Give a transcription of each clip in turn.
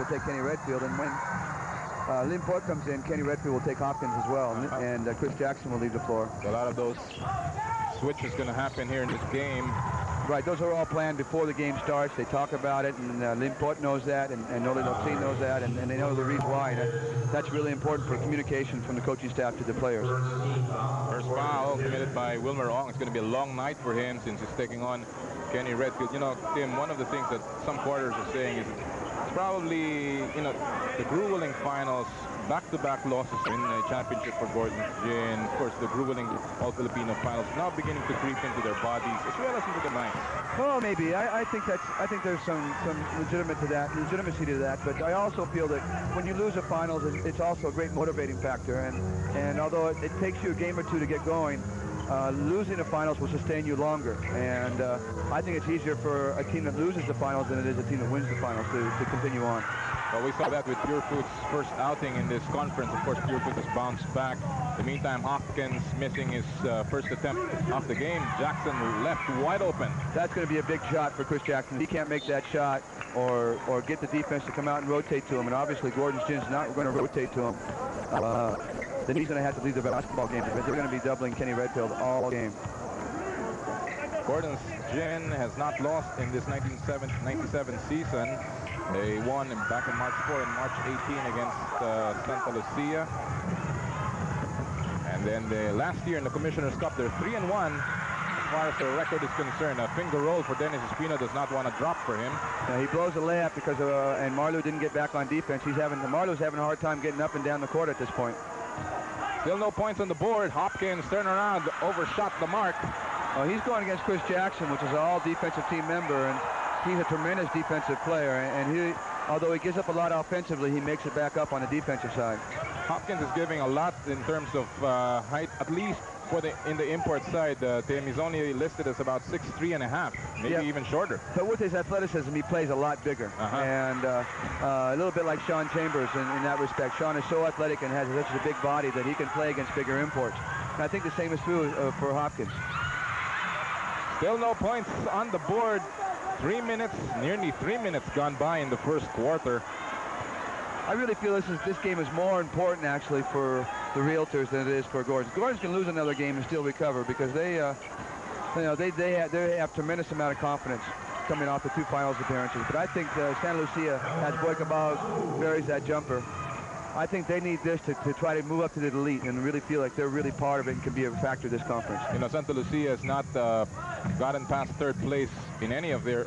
will take Kenny Redfield, and when Limport comes in, Kenny Redfield will take Hopkins as well, and Chris Jackson will leave the floor. So a lot of those switches going to happen here in this game. Right, those are all planned before the game starts. They talk about it, and Limport knows that, and Noli Lopsin knows that, and they know the reason why. That's really important for communication from the coaching staff to the players. First foul committed by Wilmer Ong. It's going to be a long night for him since he's taking on Kenny Redfield. You know, Tim, one of the things that some quarters are saying is it's probably, you know, the grueling finals, back-to-back losses in the championship for Gordon Gin. Of course, the grueling All-Filipino finals now beginning to creep into their bodies as well as into the minds. Well, maybe. I think there's some legitimacy to that. But I also feel that when you lose a finals, it's also a great motivating factor. And although it takes you a game or two to get going, losing the finals will sustain you longer. And I think it's easier for a team that loses the finals than it is a team that wins the finals to continue on. Well, we saw that with Pure Foods' first outing in this conference. Of course, Pure Foods has bounced back. In the meantime, Hopkins missing his first attempt off the game. Jackson left wide open. That's going to be a big shot for Chris Jackson. He can't make that shot or get the defense to come out and rotate to him. And obviously, Gordon Gin's not going to rotate to him. Then he's going to have to leave the basketball game because they're going to be doubling Kenny Redfield all game. Gordon Gin has not lost in this 1997 season. They won back in March 4 and March 18 against Santa Lucia. And then last year in the Commissioner's Cup, they're 3-1 as far as the record is concerned. A finger roll for Dennis Espino does not want to drop for him. He blows a layup because and Marleau didn't get back on defense. Marleau's having a hard time getting up and down the court at this point. Still no points on the board. Hopkins turn around, overshot the mark. He's going against Chris Jackson, which is an all-defensive team member, and he's a tremendous defensive player. And although he gives up a lot offensively, he makes it back up on the defensive side. Hopkins is giving a lot in terms of height, at least in the import side. Tim, he's only listed as about 6'3½", maybe even shorter. But with his athleticism, he plays a lot bigger. And a little bit like Sean Chambers in that respect. Sean is so athletic and has such a big body that he can play against bigger imports. And I think the same is true for Hopkins. Still no points on the board. 3 minutes, nearly 3 minutes gone by in the first quarter. I really feel this game is more important actually for the Realtors than it is for Gordon. Gordon can lose another game and still recover because they have tremendous amount of confidence coming off the 2 finals appearances. But I think Santa Lucia, as Boy Cabal buries that jumper, I think they need this to try to move up to the elite and really feel like they're really part of it and can be a factor of this conference. You know, Santa Lucia has not gotten past 3rd place in any of their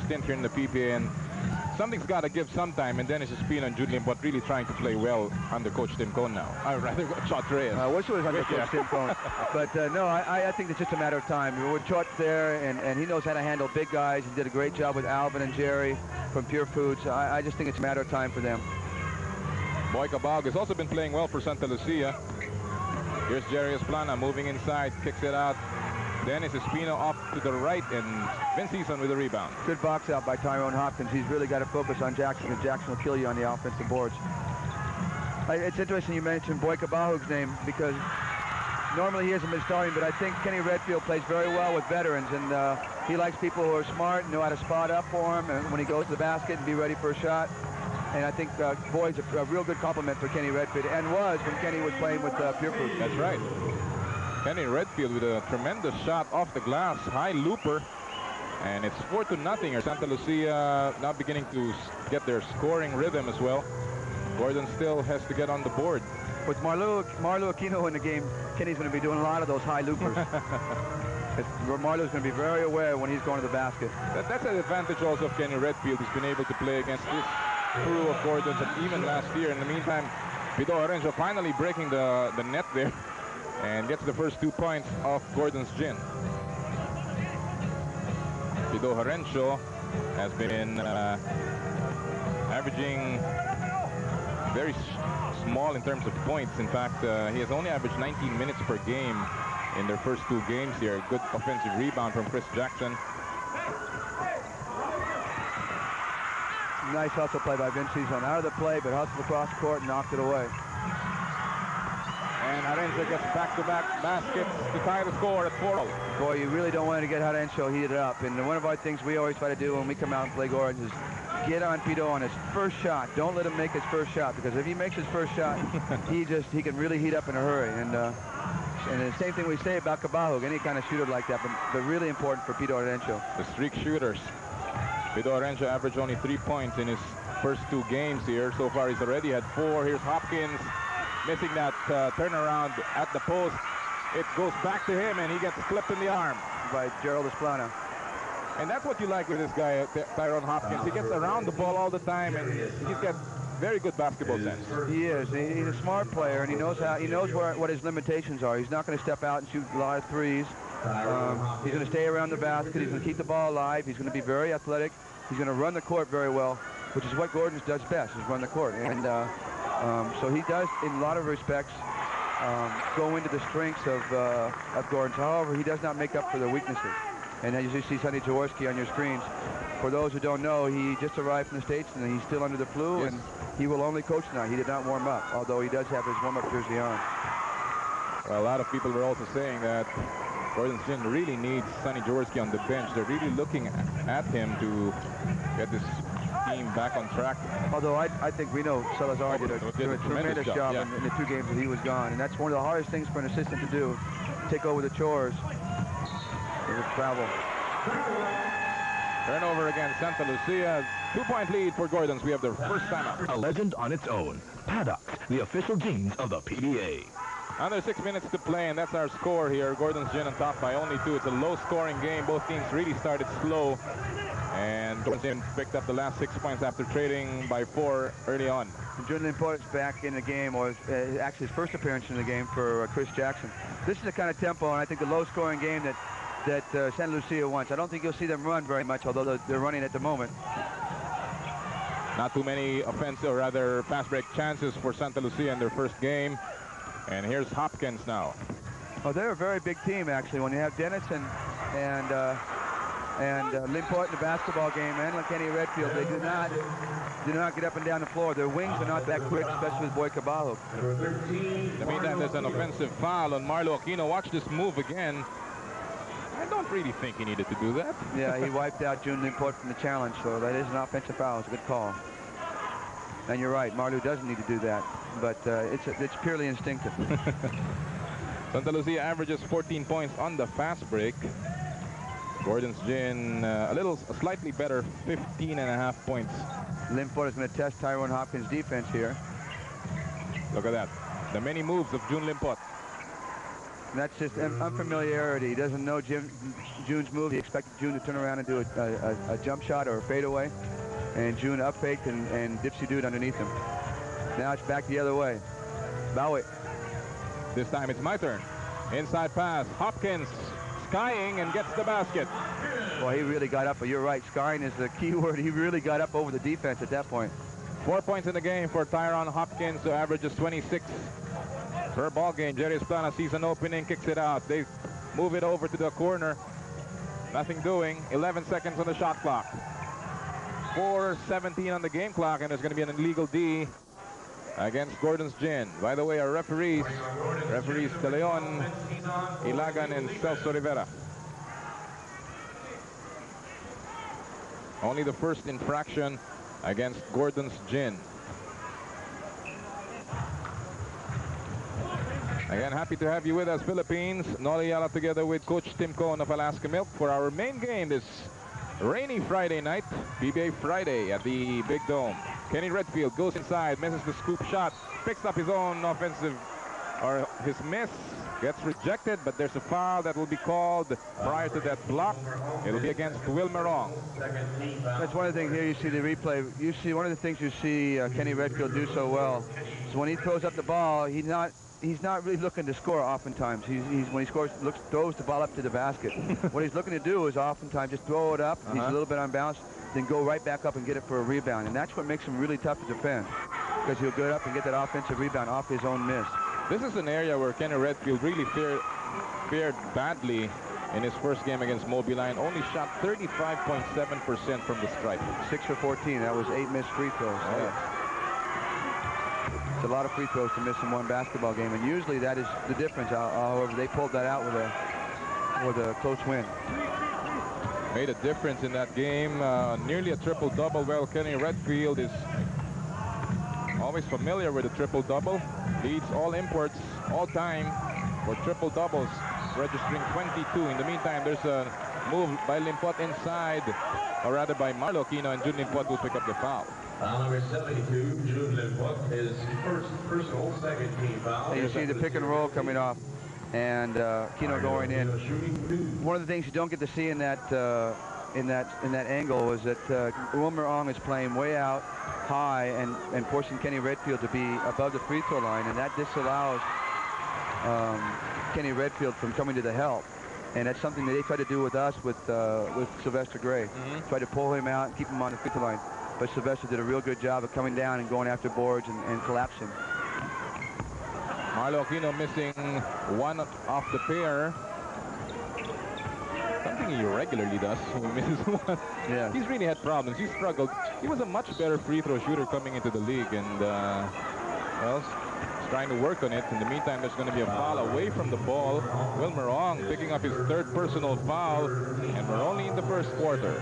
stint here in the PPA, and something's got to give sometime. And Dennis Espino and Jude Limport really trying to play well under Coach Tim Cone now. I'd rather go Chot Reyes. I wish it was under Coach Tim Cone. But no, I think it's just a matter of time. With Chot there, and he knows how to handle big guys. He did a great job with Alvin and Jerry from Pure Foods. I just think it's a matter of time for them. Boy Cabal has also been playing well for Santa Lucia. Here's Jerry Esplana moving inside, kicks it out. Dennis Espino off to the right, and Vince Eason with the rebound. Good box out by Tyrone Hopkins. He's really got to focus on Jackson, and Jackson will kill you on the offensive boards. It's interesting you mentioned Boy Cabahug's name because normally he hasn't been starting, but I think Kenny Redfield plays very well with veterans, and he likes people who are smart and know how to spot up for him and when he goes to the basket and be ready for a shot. And I think Boyd's a real good compliment for Kenny Redfield, and was when Kenny was playing with Pure Foods. That's right. Kenny Redfield with a tremendous shot off the glass, high looper, and it's 4-0 here. Santa Lucia now beginning to get their scoring rhythm as well. Gordon still has to get on the board. With Marleau Aquino in the game, Kenny's going to be doing a lot of those high loopers. Marleau's going to be very aware when he's going to the basket. That's an advantage also of Kenny Redfield. He's been able to play against this crew of Gordon's, and even last year. In the meantime, Pito Orenjo finally breaking the net there and gets the first 2 points off Gordon's Gin. Pito Orenjo has been averaging very small in terms of points. In fact, he has only averaged 19 minutes per game in their first 2 games here. Good offensive rebound from Chris Jackson. Nice hustle play by Vince Eason. Out of the play, but hustled across the court and knocked it away. And Arenzo gets back-to-back baskets to tie the score at 4-0. Boy, you really don't want to get Arenzo heated up. And one of our things we always try to do when we come out and play Gordon is get on Pito on his first shot. Don't let him make his first shot, because if he makes his first shot, he can really heat up in a hurry. And the same thing we say about Cabahug, any kind of shooter like that, but really important for Pito Orencio. The streak shooters. Pito Orencio averaged only 3 points in his first 2 games here. So far, he's already had 4. Here's Hopkins missing that turnaround at the post. It goes back to him, and he gets clipped in the arm By Gerald Esplana. And that's what you like with this guy, Tyrone Hopkins. He gets around the ball all the time, and he's got very good basketball sense. He is. He's a smart player, and he knows what his limitations are. He's not going to step out and shoot a lot of threes. He's going to stay around the basket. He's going to keep the ball alive. He's going to be very athletic. He's going to run the court very well, which is what Gordon does best, is run the court. And so he does, in a lot of respects, go into the strengths of Gordon's. However, he does not make up for the weaknesses. And as you see Sonny Jaworski on your screens, for those who don't know, he just arrived from the States and he's still under the flu, and he will only coach tonight. He did not warm up, although he does have his warm-up jersey on. Well, a lot of people were also saying that Gordon's Gin really needs Sonny Jaworski on the bench. They're really looking at him to get this team back on track. Although I think we know Salazar did a tremendous job in the 2 games that he was gone, and that's one of the hardest things for an assistant to do, take over the chores. Travel. Turnover against Santa Lucia. 2-point lead for Gordons. We have their first timeout. A legend on its own. Paddock, the official jeans of the PBA. Under 6 minutes to play, and that's our score here. Gordon's Gin on top by only 2. It's a low-scoring game. Both teams really started slow, and Gordon's Gin picked up the last 6 points after trading by 4 early on. Jordan Import's back in the game, or actually his first appearance in the game for Chris Jackson. This is the kind of tempo, and I think the low-scoring game that Santa Lucia wants. I don't think you'll see them run very much, although they're running at the moment. Not too many offensive, or rather fast break chances for Santa Lucia in their first game. And here's Hopkins now. Oh, they're a very big team, actually. When you have Dennis and Limport in the basketball game, and Kenny Redfield, they do not get up and down the floor. Their wings are not that quick, especially with Boy Caballo. In the meantime, there's an offensive foul on Marlo Aquino. Watch this move again. I don't really think he needed to do that. Yeah, he wiped out June Limport from the challenge, so that is an offensive foul. It's a good call. And you're right, Marlu doesn't need to do that, but it's purely instinctive. Santa Lucia averages 14 points on the fast break. Gordon's Gin a slightly better, 15.5 points. Limport is going to test Tyrone Hopkins' defense here. Look at that. The many moves of June Limport. And that's just unfamiliarity. He doesn't know June's move. He expected June to turn around and do a jump shot or a fadeaway. And June up faked and dipsy-dooed underneath him. Now it's back the other way. Bowie. This time it's my turn. Inside pass. Hopkins skying and gets the basket. Well, he really got up. But you're right. Skying is the key word. He really got up over the defense at that point. 4 points in the game for Tyrone Hopkins, who averages 26 per ball game. Jerry Esplana sees an opening, kicks it out. They move it over to the corner. Nothing doing. 11 seconds on the shot clock. 4:17 on the game clock, and there's going to be an illegal D against Gordon's Gin. By the way, our referees De Leon, Ilagan, and Celso Rivera. Only the first infraction against Gordon's Gin. Again, happy to have you with us, Philippines. Noli Yala together with Coach Tim Cohn of Alaska Milk for our main game this rainy Friday night, PBA Friday at the Big Dome. Kenny Redfield goes inside, misses the scoop shot, picks up his own offensive, or his miss, gets rejected, but there's a foul that will be called prior to that block. It'll be against Wilmer Ong. That's one of the things here. You see the replay. You see one of the things you see Kenny Redfield do so well is when he throws up the ball, he's not really looking to score oftentimes. When he scores, throws the ball up to the basket. What he's looking to do is oftentimes just throw it up. He's a little bit unbalanced, then go right back up and get it for a rebound. And that's what makes him really tough to defend, because he'll go up and get that offensive rebound off his own miss. This is an area where Kenny Redfield really fared badly in his first game against Mobiline. Only shot 35.7% from the stripe. 6 for 14. That was 8 missed free throws. It's a lot of free throws to miss in one basketball game, and usually that is the difference. However, they pulled that out with a close win. made a difference in that game. Nearly a triple-double. Well, Kenny Redfield is always familiar with a triple-double. Leads all imports all time for triple-doubles, registering 22. In the meantime, there's a move by Limpot inside, or rather by Marlo Aquino, and Jun Limpot will pick up the foul. Foul number 72, Jun Limpot, his first personal second team foul. You see the pick and roll coming off, and Aquino going in. One of the things you don't get to see in that angle is that Wilmer Ong is playing way out high and forcing Kenny Redfield to be above the free throw line, and that disallows Kenny Redfield from coming to the help. And that's something that they try to do with us with Sylvester Gray. Try to pull him out and keep him on the free throw line. But Sylvester did a real good job of coming down and going after boards and collapsing. Marlo Aquino missing one off the pair. Something he regularly does. He misses one. Yeah. He's really had problems. He struggled. He was a much better free throw shooter coming into the league, and well, he's trying to work on it. In the meantime, there's going to be a foul away from the ball. Wilmer Ong picking up his third personal foul, and we're only in the first quarter.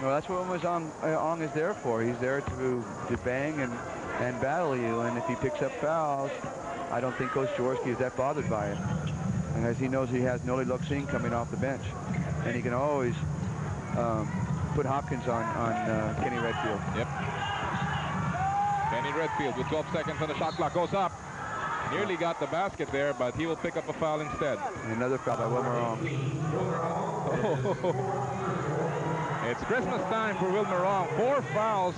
Well, that's what Ong is there for. He's there to bang and battle you, and if he picks up fouls, I don't think Coach Jaworski is that bothered by it. And as he knows, he has Noli Luxing coming off the bench, and he can always put Hopkins on Kenny Redfield. Yep. Kenny Redfield with 12 seconds on the shot clock goes up. Nearly got the basket there, but he will pick up a foul instead. And another foul by Wilmer Ong. It's Christmas time for Wilmer Ong. 4 fouls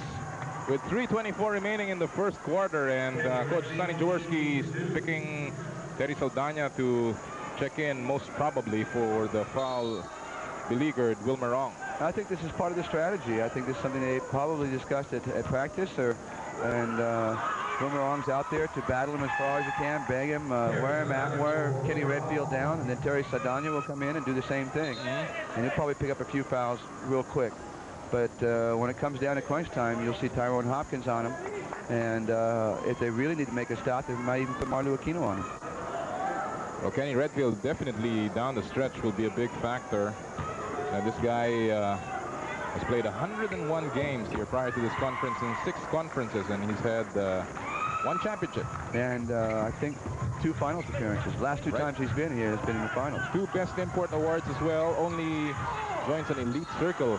with 3:24 remaining in the first quarter, and Coach Sonny Jaworski is picking Terry Saldana to check in, most probably for the foul beleaguered Wilmer Ong. I think this is part of the strategy. I think this is something they probably discussed at practice, and Wilmer Ong's out there to battle him as far as he can, bang him, wear Kenny Redfield down, and then Terry Saldana will come in and do the same thing. And he'll probably pick up a few fouls real quick. But when it comes down to crunch time, you'll see Tyrone Hopkins on him. And if they really need to make a stop, they might even put Marlo Aquino on him. Well, Kenny Redfield definitely down the stretch will be a big factor. This guy has played 101 games here prior to this conference in 6 conferences, and he's had 1 championship. And I think 2 finals appearances. Last 2 times he's been here has been in the finals. 2 best import awards as well. Only joins an elite circle.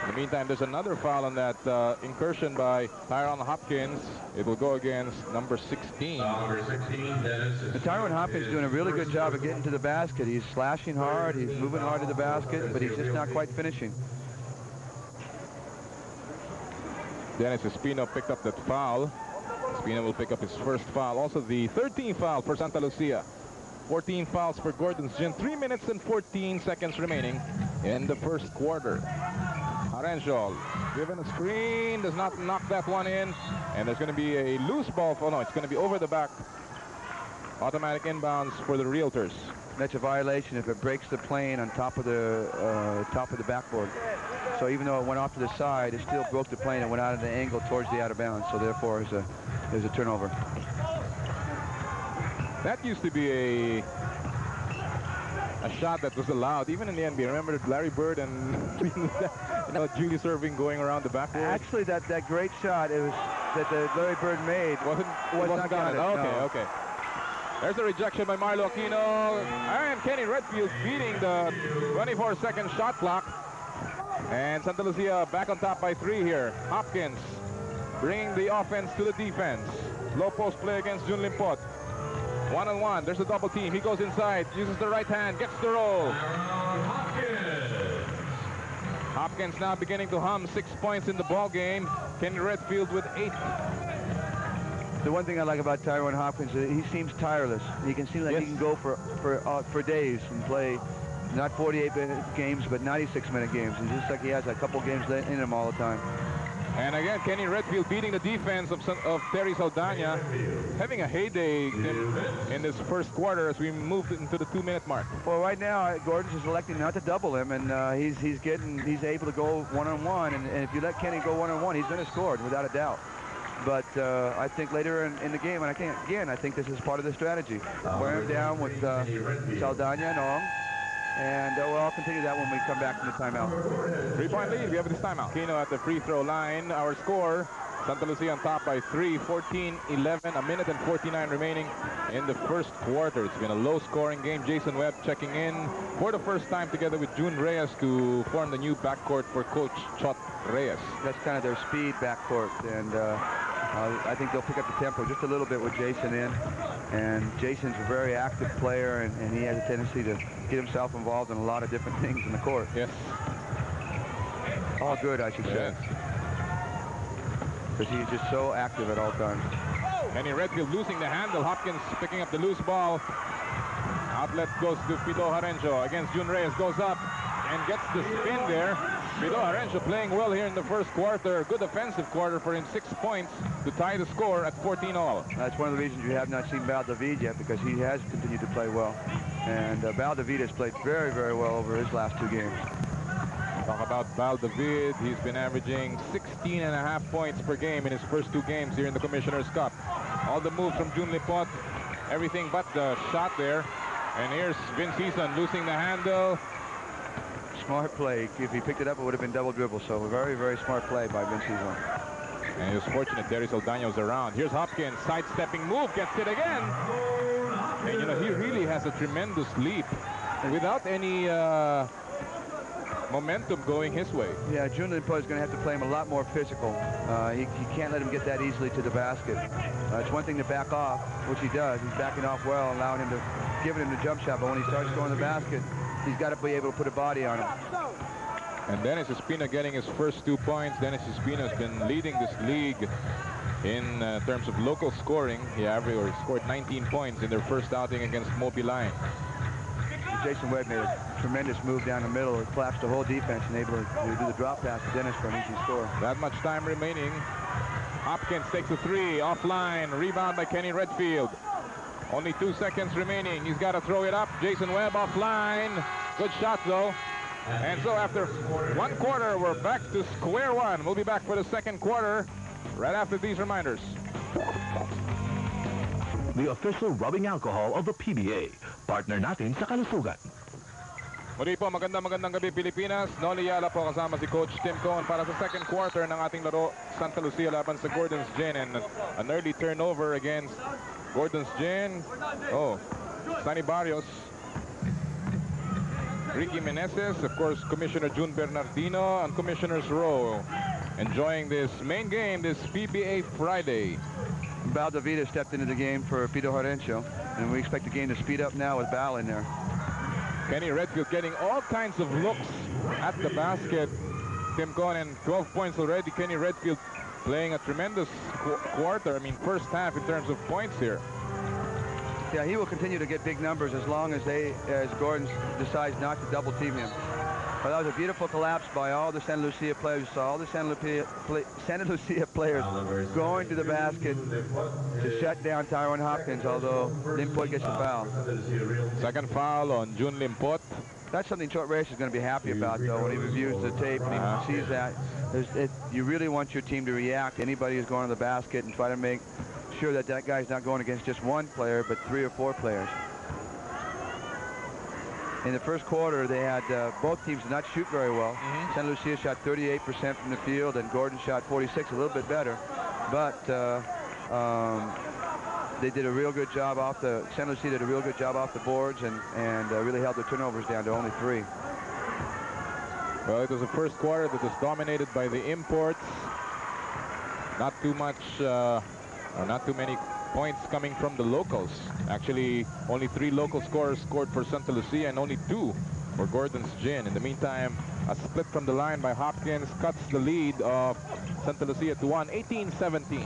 In the meantime, there's another foul on that incursion by Tyrone Hopkins. It will go against number 16. Number 16, Dennis. Tyrone Hopkins doing a really good job of getting to the basket. He's slashing hard, he's moving hard to the basket, but he's just not quite finishing. Dennis Espino picked up that foul. Espino will pick up his first foul. Also the 13th foul for Santa Lucia. 14 fouls for Gordon's Gin. 3 minutes and 14 seconds remaining in the first quarter. Arenjo given a screen, does not knock that one in, and there's going to be a loose ball. Oh no, it's going to be over the back. Automatic inbounds for the Realtors. That's a violation if it breaks the plane on top of the backboard. So even though it went off to the side, it still broke the plane and went out of the angle towards the out of bounds. So therefore, there's a turnover. That used to be a shot that was allowed even in the NBA. Remember Larry Bird and Julius Erving going around the backboard? Actually, that great shot that Larry Bird made was not counted. Okay. There's a rejection by Marlo Aquino, and Kenny Redfield beating the 24-second shot clock. And Santa Lucia back on top by 3 here. Hopkins bringing the offense to the defense. Low post play against Jun Limpot. 1-on-1, there's a double team. He goes inside, uses the right hand, gets the roll. Hopkins now beginning to hum. 6 points in the ball game. Kenny Redfield with 8. The one thing I like about Tyrone Hopkins is he seems tireless. He can seem like he can go for days and play not 48-minute games, but 96-minute games. It's just like he has a couple games in him all the time. And again, Kenny Redfield beating the defense of Terry Saldana, having a heyday in this first quarter as we moved into the 2-minute mark. Well, right now, Gordon's is electing not to double him, and he's able to go one-on-one. And if you let Kenny go one-on-one, he's going to score without a doubt. But I think later in the game, and I think this is part of the strategy. Wear him down with Saldana and Ong, And we'll continue that when we come back from the timeout. 3-point lead. We have this timeout. Kino at the free throw line. Our score, Santa Lucia on top by 3, 14-11. A minute and 49 remaining in the first quarter. It's been a low-scoring game. Jason Webb checking in for the first time together with June Reyes to form the new backcourt for Coach Chot Reyes. That's kind of their speed backcourt, and I think they'll pick up the tempo just a little bit with Jason in. And Jason's a very active player, and he has a tendency to get himself involved in a lot of different things in the court. Yes. All good, I should say. Yes. Because he's just so active at all times. Kenny Redfield losing the handle. Hopkins picking up the loose ball. Outlet goes to Pido Harencio. Against June Reyes, goes up and gets the spin there. Pido Harencio playing well here in the first quarter. Good offensive quarter for him. 6 points to tie the score at 14-all. That's one of the reasons you have not seen Val David yet, because he has continued to play well. And Val David has played very, very well over his last 2 games. Talk about Val David. He's been averaging 16.5 points per game in his first 2 games here in the Commissioner's Cup. All the moves from June Limpot. Everything but the shot there. And here's Vince Eason losing the handle. Smart play. If he picked it up, it would have been double dribble. So a very, very smart play by Vince Eason. And he was fortunate Darius Aldaño's around. Here's Hopkins, sidestepping move, gets it again. And, you know, he really has a tremendous leap without any momentum going his way. Yeah, June Limpot is going to have to play him a lot more physical. He can't let him get that easily to the basket. It's one thing to back off, which he does. He's backing off well, allowing him to, giving him the jump shot. But when he starts going to the basket, he's got to be able to put a body on him. And Dennis Espina getting his first 2 points. Dennis Espina has been leading this league in terms of local scoring. He scored 19 points in their first outing against Mopi Line. Jason Webb made a tremendous move down the middle. It collapsed the whole defense and able to do the drop pass to Dennis for an easy score. That much time remaining. Hopkins takes a 3 offline. Rebound by Kenny Redfield. Only 2 seconds remaining. He's got to throw it up. Jason Webb offline. Good shot though. And so after 1 quarter, we're back to square one. We'll be back for the second quarter right after these reminders. The official rubbing alcohol of the PBA. Partner natin sa kalusugan. Muli po, magandang gabi Pilipinas. Noli Yala po kasama si Coach Tim Cohn para sa second quarter ng ating laro Santa Lucia laban sa Gordon's Gin, and an early turnover against Gordon's Gin. Oh, Sunny Barrios, Ricky Meneses, of course Commissioner June Bernardino, and Commissioner's Row enjoying this main game this PBA Friday. Val Davida stepped into the game for Pido Harencio, and we expect the game to speed up now with Val in there. Kenny Redfield getting all kinds of looks at the basket. Tim Cohn, 12 points already. Kenny Redfield playing a tremendous quarter. I mean, first half in terms of points here. Yeah, he will continue to get big numbers as long as Gordon decides not to double team him. But that was a beautiful collapse by all the Santa Lucia players. You saw all the Santa Lucia players going to the basket to shut down Tyrone Hopkins, although Limpot gets a foul. Second foul on June Limpot. That's something Chot Reyes is going to be happy about, though, when he reviews the tape and he sees that. You really want your team to react. Anybody who's going to the basket and try to make sure that that guy's not going against just 1 player, but 3 or 4 players. In the first quarter, they had both teams did not shoot very well. Santa Lucia shot 38% from the field, and Gordon shot 46, a little bit better. But they did a real good job off the. Santa Lucia did a real good job off the boards, and really held the turnovers down to only 3. Well, it was the first quarter that was dominated by the imports. Not too much, or not too many points coming from the locals. Actually, only 3 local scorers scored for Santa Lucia and only 2 for Gordon's Gin. In the meantime, a split from the line by Hopkins cuts the lead of Santa Lucia to 1, 18-17.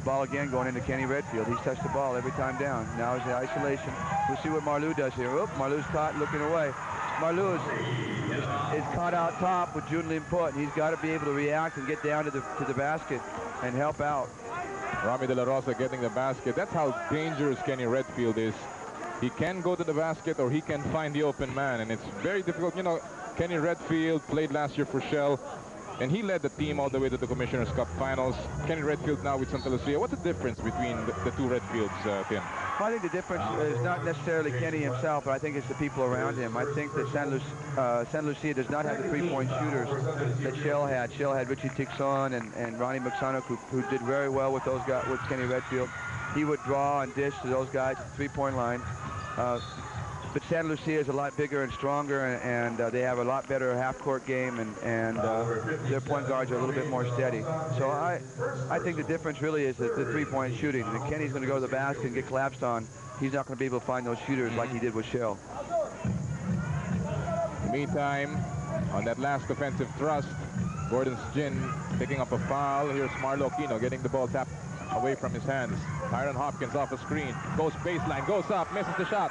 Ball again going into Kenny Redfield. He's touched the ball every time down. Now is the isolation. We'll see what Marlou does here. Oop, Marlou's caught looking away. Marlou is caught out top with June Limpot, and he's got to be able to react and get down to the basket and help out. Rami De La Rosa getting the basket. That's how dangerous Kenny Redfield is. He can go to the basket or he can find the open man, and it's very difficult. You know, Kenny Redfield played last year for Shell, and he led the team all the way to the Commissioner's Cup Finals. Kenny Redfield now with Santa Lucia. What's the difference between the 2 Redfields, Tim? I think the difference is not necessarily Kenny himself, but I think it's the people around him. I think that San Lucia does not have the three-point shooters that Shell had. Shell had Richie Tixon and Ronnie McSonnock, who did very well with those guys, with Kenny Redfield. He would draw and dish to those guys at the three-point line. But San Lucia is a lot bigger and stronger, and they have a lot better half-court game, and their point guards are a little bit more steady. So I think the difference really is the three-point shooting. And if Kenny's going to go to the basket and get collapsed on, he's not going to be able to find those shooters like he did with Shell. Meantime, on that last offensive thrust, Gordon's Gin picking up a foul. Here's Marlo Aquino getting the ball tapped away from his hands. Tyrone Hopkins off a screen, goes baseline, goes up, misses the shot.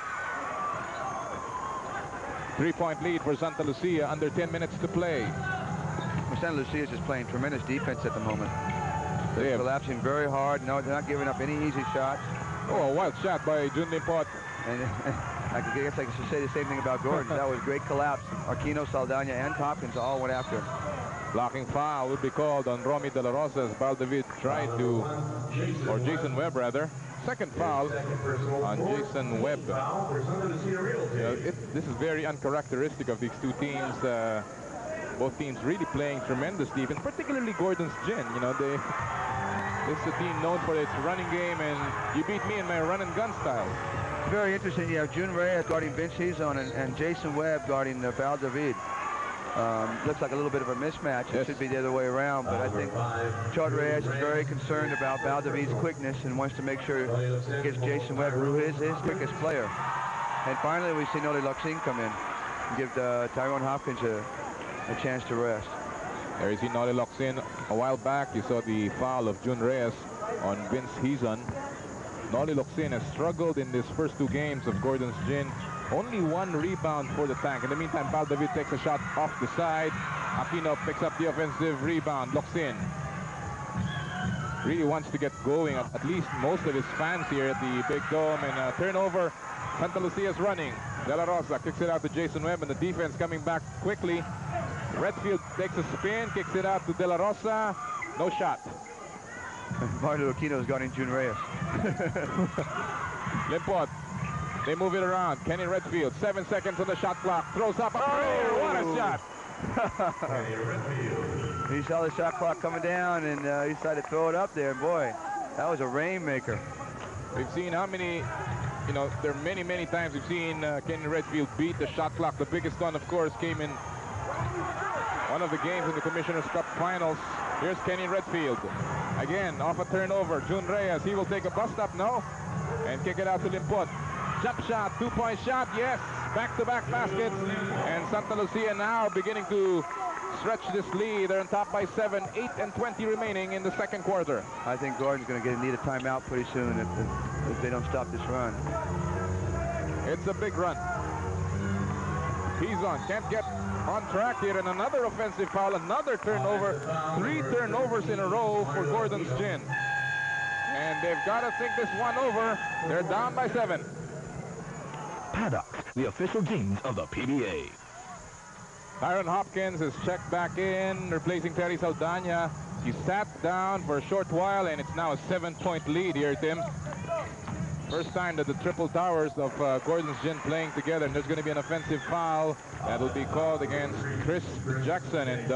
3-point lead for Santa Lucia, under 10 minutes to play. Well, Santa Lucia is just playing tremendous defense at the moment. They're collapsing very hard. No, they're not giving up any easy shots. Oh, a wild shot by Jun Limpot. And I guess I should say the same thing about Gordon. That was great collapse. Aquino, Saldana, and Hopkins all went after him. Blocking foul would be called on Romy De La Rosa as Baldavid tried to, or Jason Webb rather. Second foul on Jason Webb. This is very uncharacteristic of these two teams. Both teams really playing tremendous defense, particularly Gordon's Gin. You know, this is a team known for its running game, and you beat me in my run and gun style. Very interesting. You have Jun Reyes guarding Vince Hezon and Jason Webb guarding Val David. Looks like a little bit of a mismatch. It should be the other way around, but I think Chad Reyes is very concerned about Val David's quickness and wants to make sure he gets Jason Webb, who is his quickest player. And finally, we see Noli Luxin come in and give Tyrone Hopkins a chance to rest. There you see Noli Luxin. A while back, you saw the foul of Jun Reyes on Vince Hezon. Noli Luxin has struggled in these first two games of Gordon's Gin. Only one rebound for the Tank. In the meantime, Baldavid takes a shot off the side. Aquino picks up the offensive rebound. Luxin really wants to get going. At least most of his fans here at the Big Dome. And turnover. Santa Lucia's running. De La Rosa kicks it out to Jason Webb, and the defense coming back quickly. Redfield takes a spin, kicks it out to De La Rosa. No shot. Marlo Aquino's guarding Jun Reyes. Limpot. They move it around. Kenny Redfield, 7 seconds on the shot clock. Throws up. Oh, what a shot. He saw the shot clock coming down, and he decided to throw it up there. And boy, that was a rainmaker. We've seen how many, you know, there are many, many times we've seen Kenny Redfield beat the shot clock. The biggest one, of course, came in one of the games in the Commissioner's Cup Finals. Here's Kenny Redfield. Again, off a turnover. Jun Reyes, he will take a bust up now and kick it out to Limpot. Jump shot, 2-point shot, yes. Back-to-back baskets. And Santa Lucia now beginning to stretch this lead. They're on top by 7, 8:20 remaining in the second quarter. I think Gordon's going to need a timeout pretty soon if they don't stop this run. It's a big run. Hezon can't get on track here, and another offensive foul, another turnover. 3 turnovers in a row for Gordon's Gin. And they've got to think this one over. They're down by 7. Paddocks, the official teams of the PBA. Tyrone Hopkins is checked back in, replacing Terry Saldana. He sat down for a short while, and it's now a 7-point lead here, Tim. First time that the triple towers of Gordon's Gin playing together, and there's going to be an offensive foul that will be called against Chris Jackson. And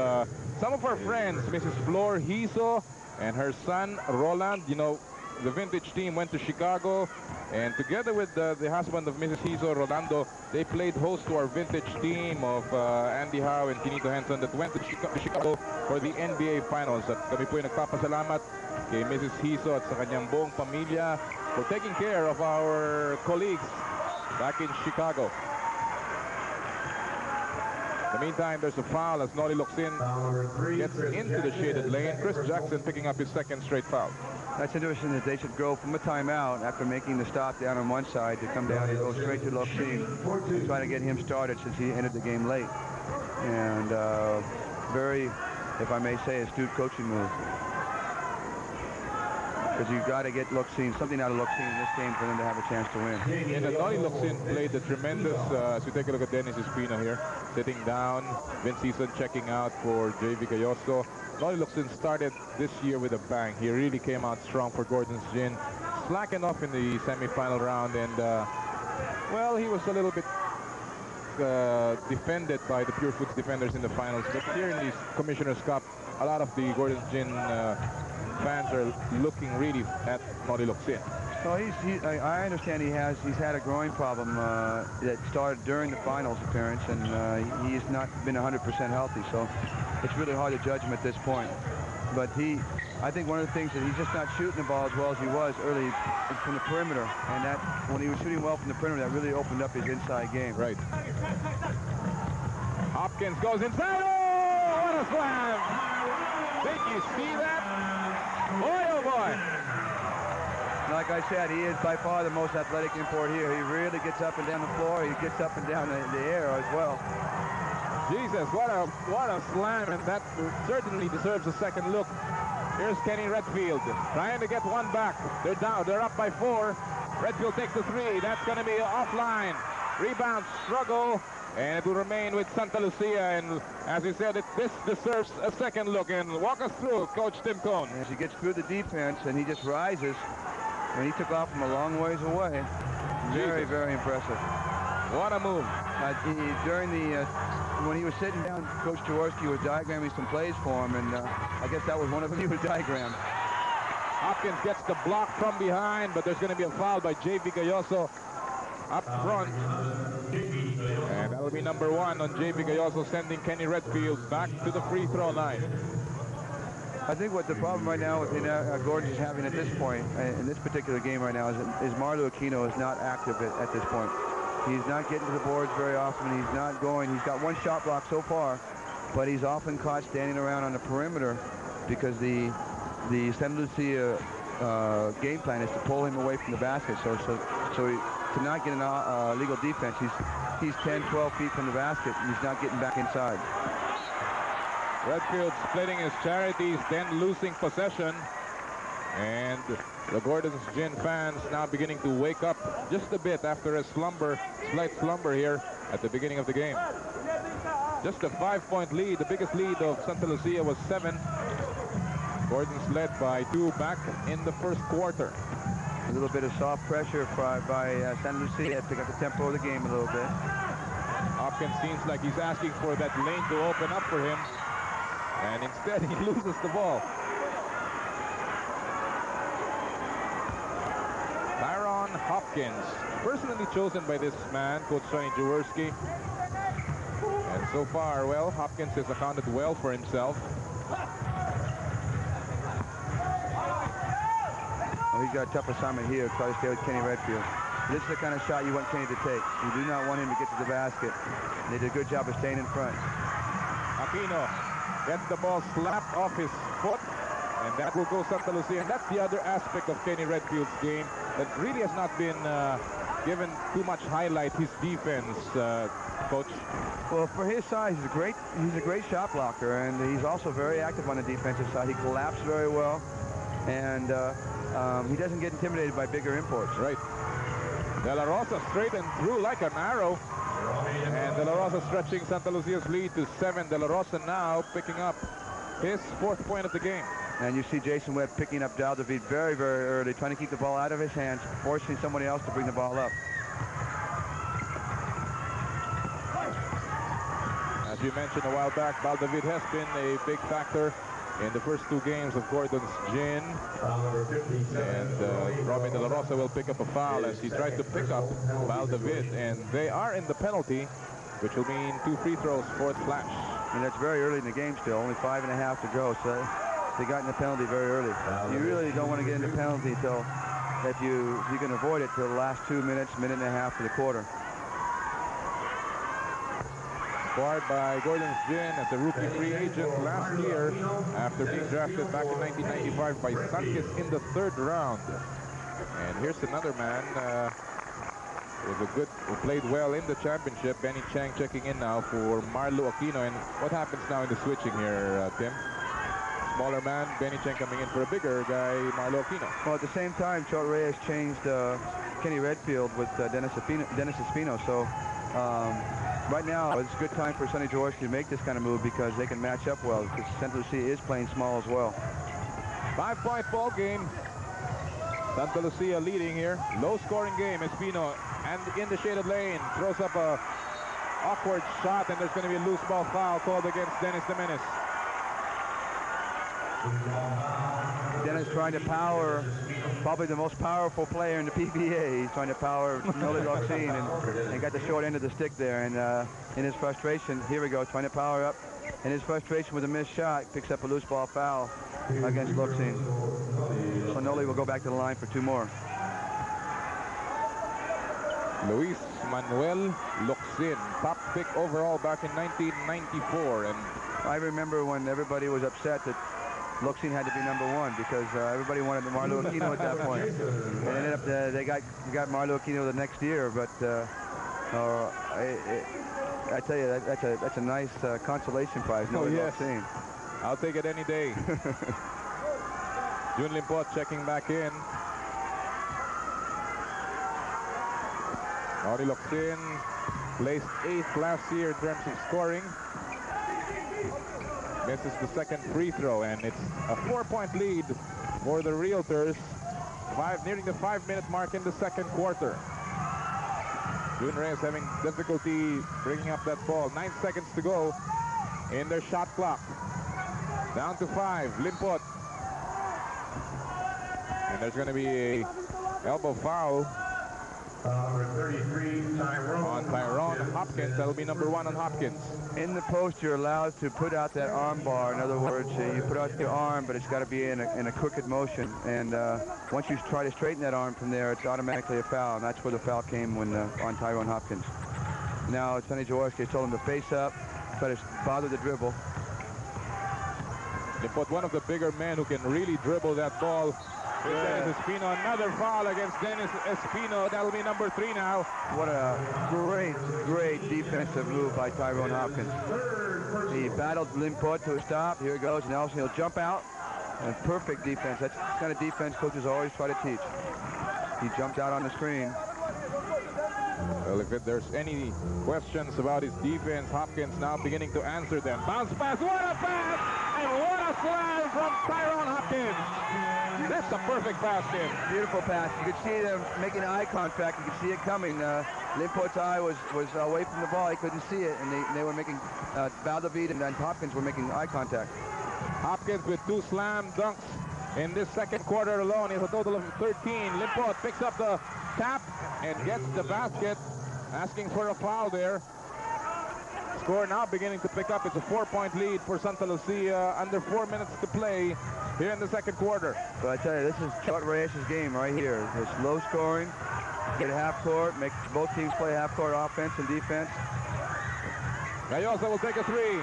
some of our friends, Mrs. Flor Hizo and her son Roland, you know, the vintage team went to Chicago, and together with the husband of Mrs. Hizo, Rolando, they played host to our vintage team of Andy Howe and Kinito Henson that went to Chicago for the NBA Finals. At kami po ay nagpapasalamat kay Mrs. Hizo at sa kanyang buong pamilya for taking care of our colleagues back in Chicago. In the meantime, there's a foul as Noli Luxin gets into the shaded lane. Chris Jackson picking up his second straight foul. That's interesting that they should go from a timeout after making the stop down on one side to come down and go straight to Luxin and try to get him started since he entered the game late. And very, if I may say, astute coaching move. Because you've got to get Luxin, something out of Luxin in this game for them to have a chance to win. And Noli Luxin played a tremendous, as we take a look at Dennis Espino here, sitting down, Vince Hezon checking out for J.V. Gayoso. Noli Luxin started this year with a bang. He really came out strong for Gordon's Gin. Slackened off in the semi-final round, and well, he was a little bit defended by the Pure Foods defenders in the finals. But here in the Commissioner's Cup, a lot of the Gordon's Gin fans are looking really at Noli Luxin. Well, I understand he's had a growing problem that started during the finals appearance, and he's not been 100% healthy, so it's really hard to judge him at this point. But I think one of the things that he's just not shooting the ball as well as he was early from the perimeter, and that when he was shooting well from the perimeter, that really opened up his inside game. Right. Hopkins goes inside. Oh, what a slam! Did you see that? Boy, oh boy! Like I said, he is by far the most athletic import here. He really gets up and down the floor. He gets up and down the air as well. Jesus, what a slam, and that certainly deserves a second look. Here's Kenny Redfield trying to get one back. They're down. They're up by 4. Redfield takes the 3. That's going to be offline. Rebound struggle, and it will remain with Santa Lucia. And as he said, this deserves a second look. And walk us through, Coach Tim Cone. As he gets through the defense and he just rises, when he took off from a long ways away, very, very impressive. What a move. When he was sitting down, Coach Jaworski was diagramming some plays for him, and I guess that was one of them he was diagrammed. Hopkins gets the block from behind, but there's going to be a foul by J.V. Gayoso up front. And that'll be number 1 on J.V. Gayoso, sending Kenny Redfield back to the free throw line. I think what the problem right now with Gordon is having at this point, in this particular game right now, is Marlo Aquino is not active at this point. He's not getting to the boards very often. He's not going. He's got 1 shot block so far, but he's often caught standing around on the perimeter because the Santa Lucia game plan is to pull him away from the basket. So to not get an legal defense, he's 10, 12 feet from the basket, and he's not getting back inside. Redfield splitting his charities, then losing possession. And the Gordon's Gin fans now beginning to wake up just a bit after a slight slumber here at the beginning of the game. Just a 5-point lead. The biggest lead of Santa Lucia was 7. Gordon's led by 2 back in the first quarter. A little bit of soft pressure by Santa Lucia to pick up the tempo of the game a little bit. Hopkins seems like he's asking for that lane to open up for him, and instead he loses the ball. Tyrone Hopkins, personally chosen by this man, Coach Sonny Jaworski. And so far, well, Hopkins has accounted well for himself. Well, he's got a tough assignment here, try to stay with Kenny Redfield. This is the kind of shot you want Kenny to take. You do not want him to get to the basket. They did a good job of staying in front. Aquino gets the ball slapped off his foot, and that will go Santa Lucia. And that's the other aspect of Kenny Redfield's game that really has not been given too much highlight. His defense, Coach. Well, for his size, he's a great shot blocker, and he's also very active on the defensive side. He collapsed very well, and he doesn't get intimidated by bigger imports. Right. De La Rosa straight and through like an arrow. And De La Rosa stretching Santa Lucia's lead to 7. De La Rosa now picking up his 4th point of the game. And you see Jason Webb picking up Daldavid very, very early, trying to keep the ball out of his hands, forcing somebody else to bring the ball up. As you mentioned a while back, Daldavid has been a big factor in the first 2 games of Gordon's Gin. And Robin De La Rosa will pick up a foul as he tried to pick up Daldavid. And they are in the penalty, which will mean 2 free throws for the Flash. And that's very early in the game still, only 5.5 to go. So they got in the penalty very early. You really don't want to get in the penalty until if you can avoid it till the last 2 minutes, minute and a half of the quarter. Acquired by Gordon's Gin as a rookie free agent last year after being drafted back in 1995 by Sanchez in the 3rd round. And here's another man who played well in the championship. Benny Chang checking in now for Marlo Aquino. And what happens now in the switching here, Tim? Smaller man, Benny Chang coming in for a bigger guy, Marlo Aquino. Well, at the same time, Chot Reyes changed Kenny Redfield with Dennis Espino. So right now, it's a good time for Sunny Jaworski to make this kind of move because they can match up well. Because Santa Lucia is playing small as well. 5-point ball game. Santa Lucia leading here. Low-scoring game. Espino and in the shaded lane throws up a awkward shot, and there's going to be a loose ball foul called against Dennis the Menace. Dennis trying to power, probably the most powerful player in the PBA. He's trying to power Noli Loxine and got the short end of the stick there. And in his frustration, here we go, trying to power up. In his frustration with a missed shot, picks up a loose ball foul against Loxine. So Noli will go back to the line for 2 more. Luis Manuel Loxine, top pick overall back in 1994. And I remember when everybody was upset that Loxine had to be #1 because everybody wanted Marlo Aquino at that point. And ended up they got Marlo Aquino the next year, but I tell you that's a nice consolation prize. Oh, yes. Loxine. I'll take it any day. Jun Limpot checking back in. Noli Loxine placed 8th last year in terms of scoring. Misses the second free throw, and it's a 4-point lead for the Realtors. Nearing the 5-minute mark in the second quarter. Jun Reyes having difficulty bringing up that ball. 9 seconds to go in their shot clock. Down to 5. Limpot. And there's going to be a elbow foul Number 33, Tyrone. on Tyrone Hopkins. That'll be #1 on Hopkins. In the post, you're allowed to put out that arm bar. In other words, you put out your arm, but it's got to be in a crooked motion. And once you try to straighten that arm from there, it's automatically a foul. And that's where the foul came when on Tyrone Hopkins. Now, Sonny Jaworski has told him to face up, try to bother the dribble. They put one of the bigger men who can really dribble that ball. Dennis Espino, another foul against Dennis Espino. That'll be #3 now. What a great defensive move by Tyrone Hopkins. He battled Limpot to a stop. Here he goes. Now he'll jump out. And perfect defense. That's the kind of defense coaches always try to teach. He jumped out on the screen. Well, if there's any questions about his defense, Hopkins now beginning to answer them. Bounce pass. What a pass! And what a slam from Tyrone Hopkins. That's a perfect pass, Tim. Beautiful pass. You could see them making eye contact. You could see it coming. Limpot's eye was away from the ball. He couldn't see it, and they were making Valdavid and then Hopkins were making eye contact. Hopkins with 2 slam dunks in this second quarter alone. He has a total of 13. Limpot picks up the tap and gets the basket, asking for a foul there. Score now beginning to pick up. It's a 4-point lead for Santa Lucia. Under 4 minutes to play here in the second quarter. But I tell you, this is Chuck Reyes' game right here. It's low scoring, get half court, make both teams play half court offense and defense. Gallosa will take a 3.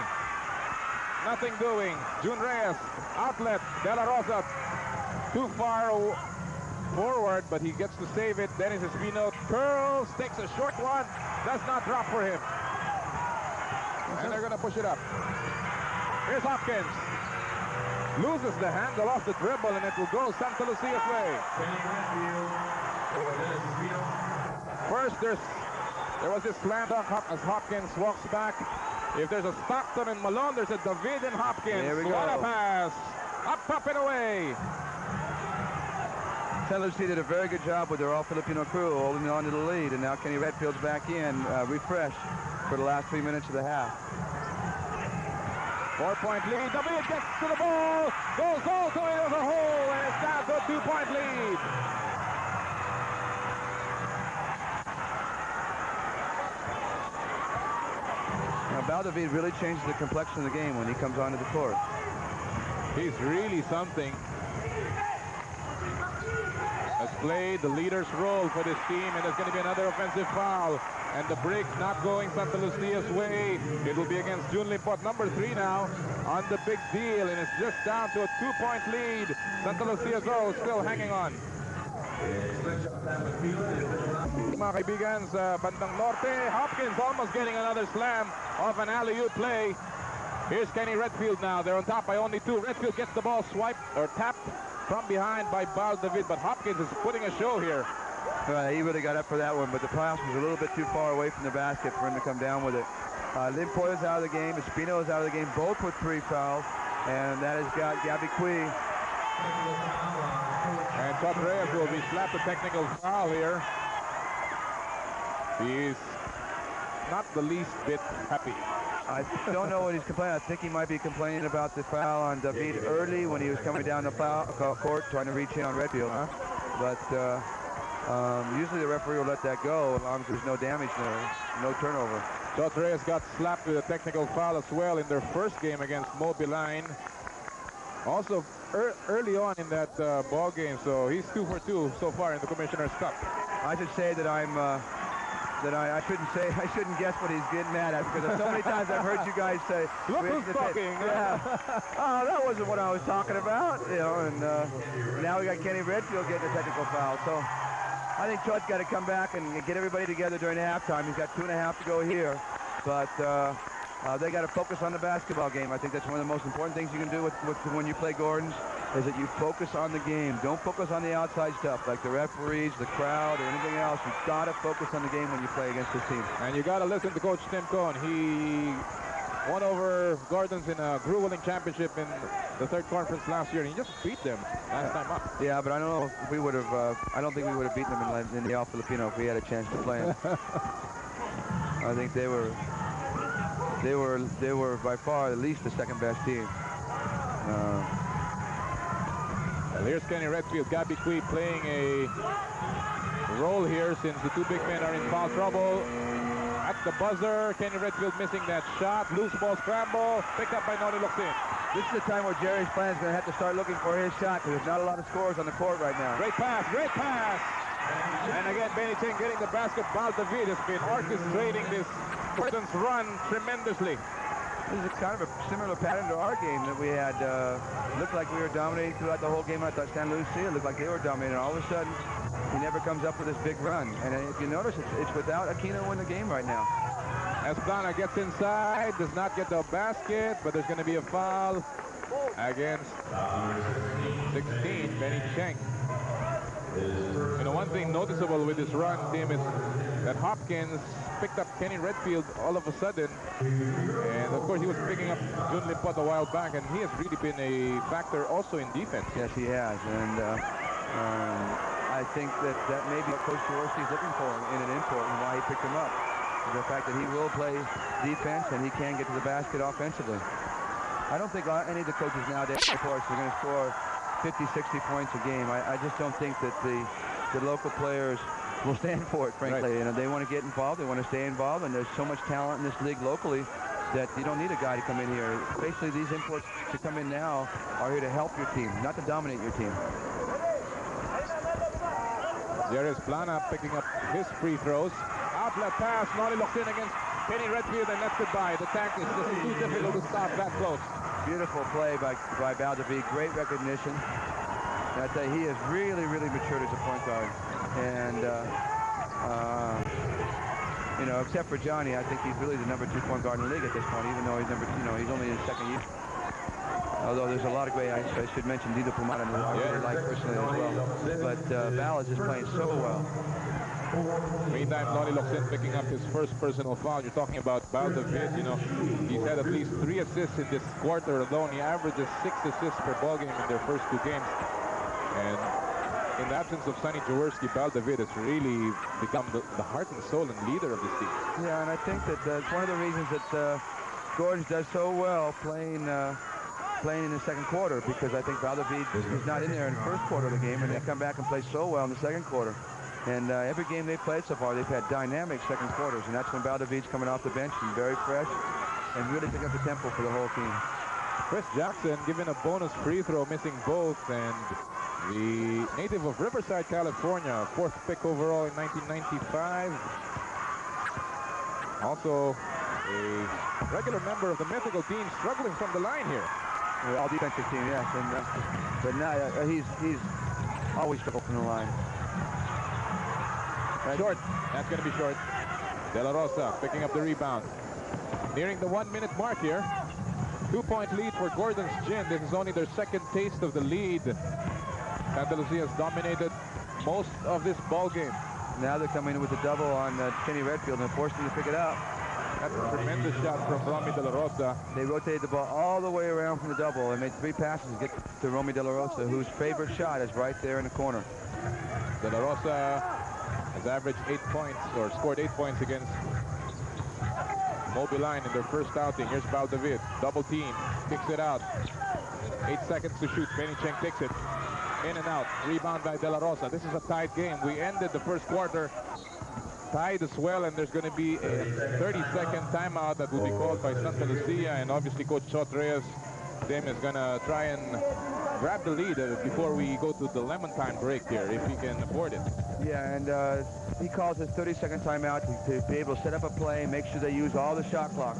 Nothing doing. Jun Reyes, outlet. De La Rosa too far forward, but he gets to save it. Dennis Espino curls, takes a short one, does not drop for him. And they're going to push it up. Here's Hopkins. Loses the handle off the dribble, and it will go Santa Lucia's way. First, there was this slam dunk as Hopkins walks back. If there's a Stockton and Malone, there's a David and Hopkins. There we go. What a pass. Up and away. Santa Lucia did a very good job with their all-Filipino crew holding on to the lead, and now Kenny Redfield's back in, refreshed for the last 3 minutes of the half. 4-point lead. David gets to the ball, goes all the way to the hole, and it's down to a 2-point lead. Now, Valdavid really changes the complexion of the game when he comes onto the court. He's really something. Has played the leader's role for this team, and there's going to be another offensive foul. And the break not going Santa Lucia's way. It will be against Jun Limpot, #3 now, on the big deal, and it's just down to a 2-point lead. Santa Lucia still hanging on. Mga kaibigan sa bandang norte, Hopkins almost getting another slam off an alley-oop play. Here's Kenny Redfield now. They're on top by only 2. Redfield gets the ball swiped or tapped from behind by Valdavid, but Hopkins is putting a show here. He really got up for that one, but the pass was a little bit too far away from the basket for him to come down with it. Limpoyo's out of the game. Espino is out of the game, both with 3 fouls. And that has got Gabby Cui. And Todd Reyes will be slapped a technical foul here. He's not the least bit happy. I don't know what he's complaining. I think he might be complaining about the foul on David early when he was coming down the foul court trying to reach in on Redfield. But usually the referee will let that go as long as there's no damage, no turnover. Todd Reyes got slapped with a technical foul as well in their first game against Mobiline. Also early on in that ball game, so he's 2 for 2 so far in the Commissioner's Cup. I should say that I shouldn't guess what he's getting mad at, because so many times I've heard you guys say, look who's talking. Yeah. Oh, that wasn't what I was talking about, you know, and now we got Kenny Redfield getting a technical foul. So I think Todd's got to come back and get everybody together during halftime. He's got 2.5 to go here, but they got to focus on the basketball game. I think that's one of the most important things you can do with when you play Gordon's, is that you focus on the game. Don't focus on the outside stuff like the referees, the crowd, or anything else. You've got to focus on the game when you play against this team. And you got to listen to Coach Tim Cohn. He won over Gordon's in a grueling championship in the 3rd conference last year, and he just beat them last time up. Yeah, but I don't know if we would have. I don't think we would have beaten them in the All Filipino if we had a chance to play them. I think they were by far at least the 2nd best team. Well, here's Kenny Redfield. Gabby Cui playing a role here since the 2 big men are in foul trouble. At the buzzer, Kenny Redfield missing that shot. Loose ball scramble, picked up by Noni Locsin. This is the time where Jerry's plan is going to have to start looking for his shot, because there's not a lot of scores on the court right now. Great pass, great pass. And again, Benny Ting getting the basket. David has been orchestrating this Gordon's run tremendously. This is kind of a similar pattern to our game that we had. Looked like we were dominating throughout the whole game. I thought San Lucia looked like they were dominating. All of a sudden, he never comes up with this big run. And if you notice, it's without Aquino in the game right now. Esplana gets inside, does not get the basket, but there's going to be a foul against 16, Benny Cheng. You know, one thing noticeable with this run, team, is that Hopkins picked up Kenny Redfield all of a sudden, and of course he was picking up Jun Limpot a while back, and he has really been a factor also in defense. Yes, he has, and I think that may be what Coach Jaworski's looking for in an import, and why he picked him up. The fact that he will play defense and he can get to the basket offensively. I don't think any of the coaches nowadays, of course, are going to score 50, 60 points a game. I just don't think that the local players will stand for it, frankly. Right. You know, they want to get involved, they want to stay involved, and there's so much talent in this league locally that you don't need a guy to come in here. Basically, these imports to come in now are here to help your team, not to dominate your team. There is Plana picking up his free throws. Outlet pass, Noli Locsin against Kenny Redfield, and that's goodbye. The tank is just too difficult to stop that close. Beautiful play by Valdavid. Great recognition. And I tell you, he has really, really matured as a point guard. And, you know, except for Johnny, I think he's really the #2 point guard in the league at this point, even though he's he's only in his 2nd year. Although there's a lot of great, I should mention Dito Pumata, who I really like personally as well. But Val is just playing so well. Meantime, Noli Locsin picking up his first personal foul. You're talking about Valdavid, you know, he's had at least 3 assists in this quarter alone. He averages 6 assists per ball game in their first 2 games. And in the absence of Sonny Jaworski, Valdavid has really become the heart and soul and leader of this team. Yeah, and I think that it's one of the reasons that Gordons does so well playing in the 2nd quarter, because I think Valdavid is not in there in the 1st quarter of the game, and they come back and play so well in the 2nd quarter. And every game they've played so far, they've had dynamic 2nd quarters, and that's when Valdavid's coming off the bench and very fresh and really picking up the tempo for the whole team. Chris Jackson given a bonus free throw, missing both, and the native of Riverside, California, 4th pick overall in 1995. Also a regular member of the mythical team, struggling from the line here. All defensive team, yes, and but now he's always struggled from the line. Short. That's going to be short. De La Rosa picking up the rebound. Nearing the 1-minute mark here. 2-point lead for Gordon's Gin. This is only their 2nd taste of the lead. Santa Lucia has dominated most of this ball game. Now they're coming in with a double on Kenny Redfield and forced him to pick it out. That's a tremendous shot from Romy De La Rosa. They rotated the ball all the way around from the double and made 3 passes to get to Romy De La Rosa, whose favorite shot is right there in the corner. De La Rosa has averaged 8 points, or scored 8 points against Mobiline in their first outing. Here's Valdavid, double team, kicks it out. 8 seconds to shoot. Benny Cheng takes it. In and out. Rebound by De La Rosa. This is a tight game. We ended the first quarter tied as well, and there's going to be a 30-second timeout that will be called by Santa Lucia, and obviously Coach Chot Reyes Tim is going to try and grab the lead before we go to the lemon time break here, if he can afford it. Yeah, and he calls a 30-second timeout to be able to set up a play, make sure they use all the shot clock.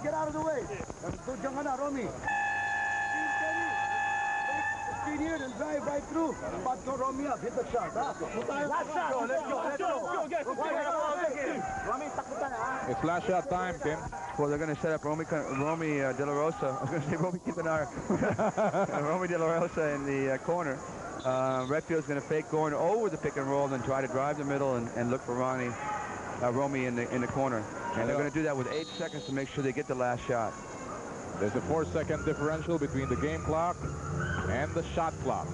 Get out of the way. Romy. Here and drive right through. But go Romy up. Hit the shot. Last shot. Let's go. It's last shot time, Tim. Well, they're going to set up Romy De La Rosa. I was going to say Romy Quintanar. Romy De La Rosa in the corner. Redfield's going to fake going over the pick and roll and then try to drive the middle and look for Romy in the corner. And they're going to do that with 8 seconds to make sure they get the last shot. There's a 4-second differential between the game clock and the shot clock.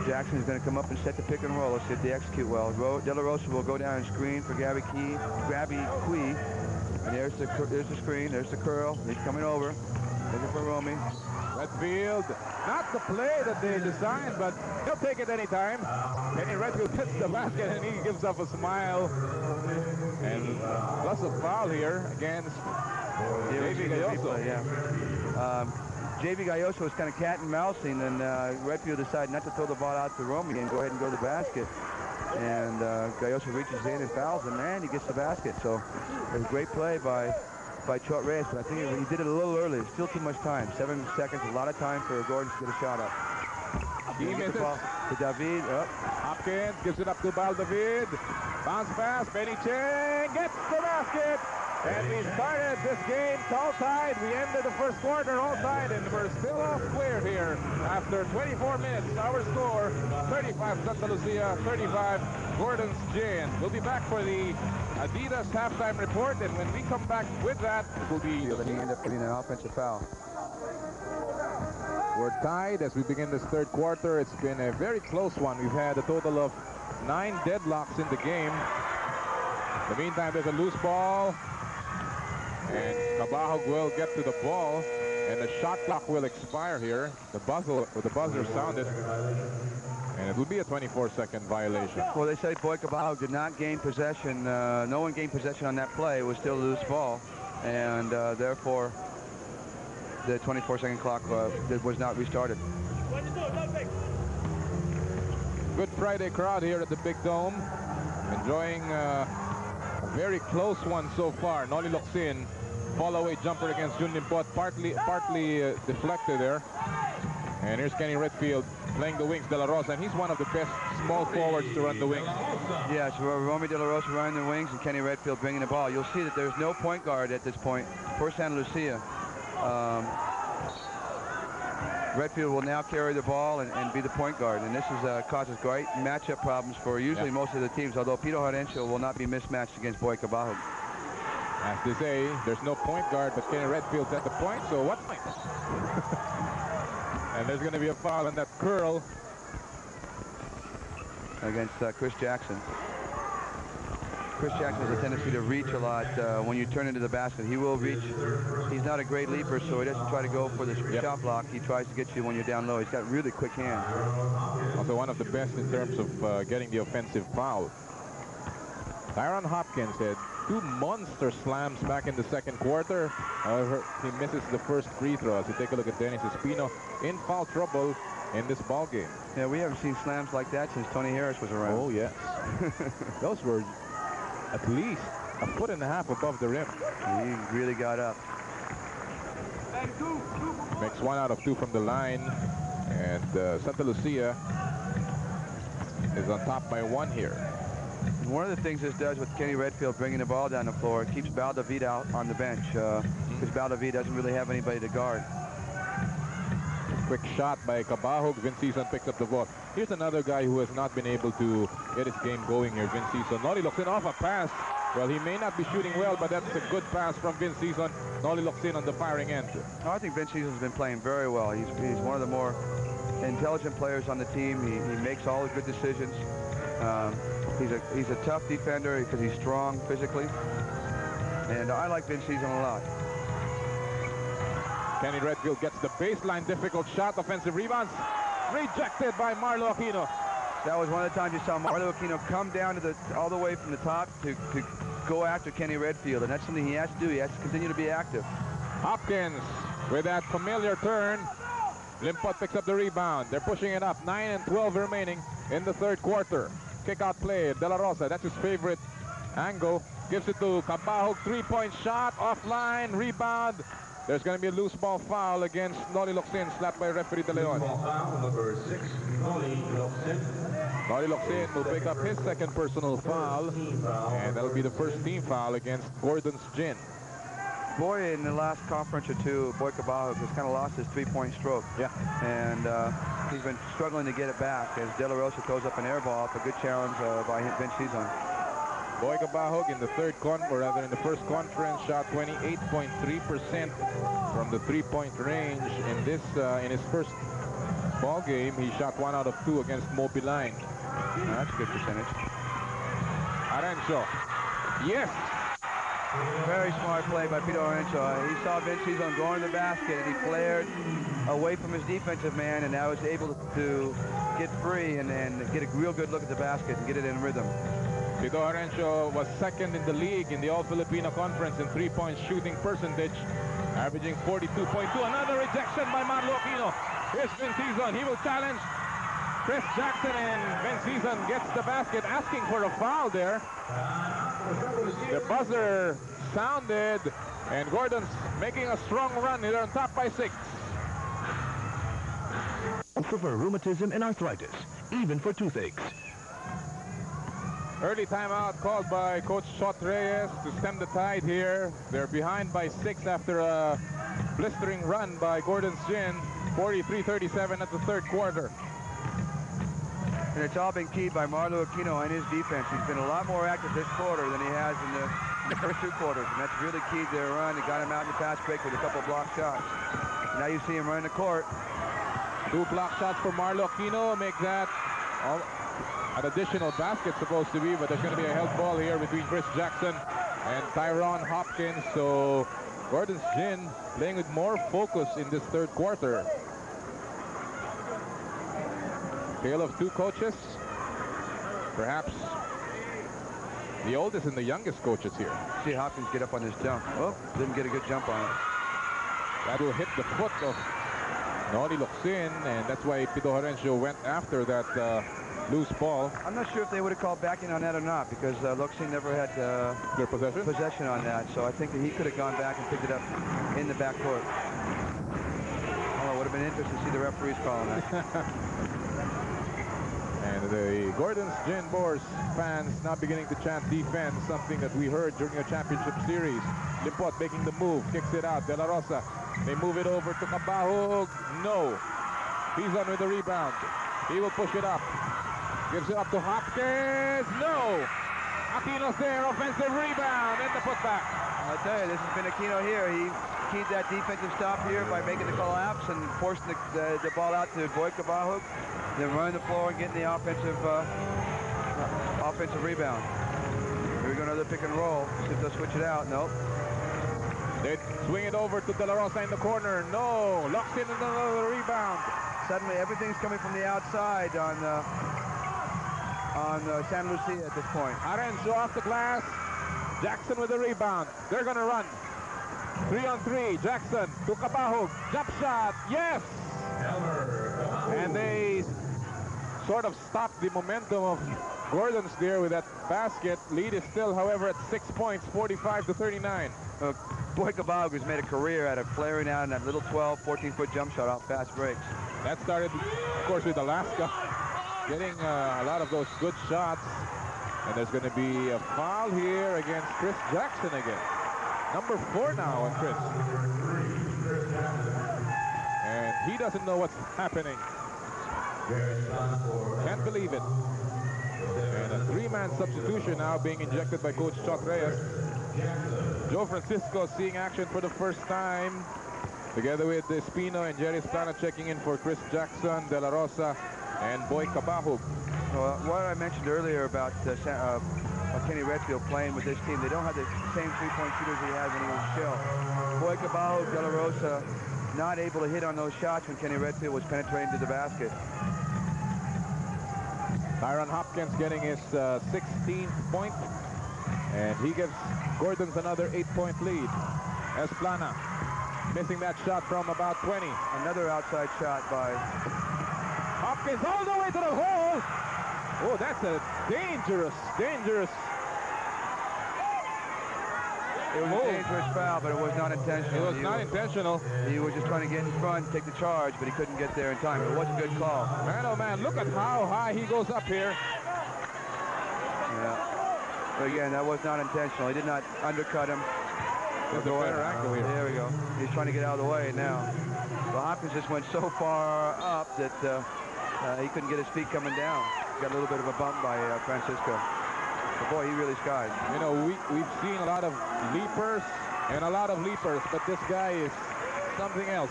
Jackson's going to come up and set the pick and roll. Let's see if they execute well. De La Rosa will go down and screen for Gabby Kui. And there's the screen. There's the curl. He's coming over. Looking for Romy. Redfield, not the play that they designed, but he'll take it anytime. Kenny Redfield hits the basket and he gives up a smile. And plus a foul here against J.V. Gayoso. J.V. Gayoso was kind of cat and mousing, and Redfield decided not to throw the ball out to Romy and go ahead and go to the basket. And Gayoso reaches in and fouls him, and he gets the basket. So it was a great play by Chot Reyes, but I think he did it a little early. It's still too much time. 7 seconds, a lot of time for Gordon to get a shot up. He misses. To David. Hopkins gives it up to Valdavid. Bounce pass. Benny Cheng gets the basket. And we started this game all tied. We ended the first quarter all tied, and we're still off clear here after 24 minutes. Our score, 35 Santa Lucia, 35 Gordon's Gin. We'll be back for the Adidas halftime report, and when we come back with that, it will be... But he ended up getting an offensive foul. We're tied as we begin this third quarter. It's been a very close one. We've had a total of 9 deadlocks in the game. In the meantime, there's a loose ball. And Cabahog will get to the ball, and the shot clock will expire here. The buzzer sounded, and it will be a 24-second violation. Well, they say Boy Cabahog did not gain possession. No one gained possession on that play. It was still a loose ball, and therefore the 24-second clock was not restarted. Good Friday crowd here at the Big Dome, enjoying a very close one so far. Noli Locsin, fall-away jumper against Jun Limpot, partly deflected there. And here's Kenny Redfield playing the wings, De La Rosa, and he's one of the best small forwards to run the wings. Yes, Romy De La Rosa running the wings and Kenny Redfield bringing the ball. You'll see that there's no point guard at this point for Santa Lucia. Redfield will now carry the ball and be the point guard, and this is causes great matchup problems for usually most of the teams, although Pito Horencio will not be mismatched against Boy Cabahog. As they say, there's no point guard, but Kenny Redfield's at the point, so what point? And there's going to be a foul on that curl against Chris Jackson. Chris Jackson has a tendency to reach a lot when you turn into the basket. He will reach. He's not a great leaper, so he doesn't try to go for the shot block. He tries to get you when you're down low. He's got really quick hands. Also one of the best in terms of getting the offensive foul. Tyrone Hopkins had 2 monster slams back in the second quarter. However, he misses the first free throw. As you take a look at Dennis Espino in foul trouble in this ball game. Yeah, we haven't seen slams like that since Tony Harris was around. Oh, yes. Those were at least a 1.5 feet above the rim. He really got up. Makes 1 out of 2 from the line. And Santa Lucia is on top by 1 here. And one of the things this does with Kenny Redfield bringing the ball down the floor, it keeps Baldavid out on the bench because Baldavid doesn't really have anybody to guard. Quick shot by Cabahug. Vincison picks up the ball. Here's another guy who has not been able to get his game going here, Vincison. Nolly looks in off a pass. Well, he may not be shooting well, but that's a good pass from Vincison. Nolly looks in on the firing end. Oh, I think Vincison's been playing very well. He's one of the more intelligent players on the team. He makes all the good decisions. He's a tough defender because he's strong physically. And I like Vincison a lot. Kenny Redfield gets the baseline, difficult shot, offensive rebounds, rejected by Marlo Aquino. That was one of the times you saw Marlo Aquino come down to all the way from the top to go after Kenny Redfield, and that's something he has to do. He has to continue to be active. Hopkins with that familiar turn. Limpot picks up the rebound. They're pushing it up. 9 and 12 remaining in the third quarter. Kick out play. De La Rosa, that's his favorite angle. Gives it to Cabahug. 3-point shot, offline, rebound. There's going to be a loose ball foul against Nolly Locsin, slapped by referee De Leon. Foul number 6, Nolly Locsin. Nolly Locsin will pick up his second personal foul, and that'll be the first team foul against Gordon's Gin. Boy, in the last conference or two, Boy Cabahug has kind of lost his three-point stroke. Yeah. And he's been struggling to get it back as De La Rosa throws up an air ball. It's a good challenge by Vincison. Boy Cabahug in the in the first conference shot 28.3% from the three-point range. In this, in his first ball game, he shot 1 out of 2 against Mobiline. That's a good percentage. Arencio. Yes. Very smart play by Peter Arencio. He saw Vincison going to the basket, and he flared away from his defensive man, and now was able to get free and get a real good look at the basket and get it in rhythm. Tito Arencio was second in the league in the All-Filipino Conference in three-point shooting percentage, averaging 42.2. Another rejection by Marlo Aquino. Here's Vincison. He will challenge Chris Jackson, and Vincison gets the basket, asking for a foul there. The buzzer sounded, and Gordon's making a strong run. They're on top by 6. For rheumatism and arthritis, even for toothaches. Early timeout called by Coach Shot Reyes to stem the tide here. They're behind by 6 after a blistering run by Gordon's Gin. 43-37 at the third quarter. And it's all been keyed by Marlo Aquino and his defense. He's been a lot more active this quarter than he has in the first 2 quarters. And that's really keyed their run. They got him out in the fast break with a couple block shots. Now you see him run the court. 2 block shots for Marlo Aquino. Make that an additional basket supposed to be, but there's going to be a help ball here between Chris Jackson and Tyrone Hopkins. So Gordon's Gin playing with more focus in this third quarter. Tale of 2 coaches. Perhaps the oldest and the youngest coaches here. See Hopkins get up on this jump. Oh, didn't get a good jump on it. That will hit the foot of Nolly Locsin, and that's why Pito Horencio went after that loose ball. I'm not sure if they would have called backing on that or not, because Locsin never had Their possession on that. So I think that he could have gone back and picked it up in the backcourt. Oh, it would have been interesting to see the referees calling that. And the Gordon's Gin Boars fans now beginning to chant defense, something that we heard during the championship series. Limpot making the move, kicks it out. De La Rosa, they move it over to Cabahug. No. He's on with the rebound. He will push it up. Gives it up to Hopkins. No. Aquino's there, offensive rebound, and the putback. I'll tell you, this has been Aquino here. He keyed that defensive stop here by making the collapse and forcing the ball out to Boy Cabahug. Then running the floor and getting the offensive rebound. Here we go, another pick and roll. See if they'll switch it out. Nope. They swing it over to De La Rosa in the corner. No. Locks in another rebound. Suddenly everything's coming from the outside on San Lucia at this point. Arencio off the glass. Jackson with the rebound. They're going to run. 3-on-3. Jackson to Cabahug. Jump shot. Yes. And they sort of stopped the momentum of Gordon's there with that basket. Lead is still, however, at 6 points, 45-39. Boy Cabahug has made a career out of flaring out in that little 12, 14-foot jump shot off fast breaks. That started, of course, with Alaska. getting a lot of those good shots. And there's going to be a foul here against Chris Jackson again. Number 4 now on Chris. And he doesn't know what's happening. Can't believe it. And a 3-man substitution now being injected by Coach Chuck Reyes. Joe Francisco seeing action for the first time. Together with Espino and Jerry Splana checking in for Chris Jackson, De La Rosa, and Boy Cabahug. Well, what I mentioned earlier about Kenny Redfield playing with this team, they don't have the same three-point shooters he had when he was Shell. Boy Cabahug, De La Rosa, not able to hit on those shots when Kenny Redfield was penetrating to the basket. Tyrone Hopkins getting his 16th point, and he gives Gordon's another 8-point lead. Esplana missing that shot from about 20. Another outside shot by Hopkins all the way to the hole. Oh, that's a dangerous. It was a dangerous foul, but it was not intentional. It was not intentional. He was just trying to get in front, take the charge, but he couldn't get there in time. It was a good call. Man, oh man, look at how high he goes up here. Yeah. But again, that was not intentional. He did not undercut him. There's a better angle here. There we go. He's trying to get out of the way now. Well, Hopkins just went so far up that he couldn't get his feet coming down. Got a little bit of a bump by Francisco. But boy, he really skied. You know, we've seen a lot of leapers and a lot of leapers, but this guy is something else.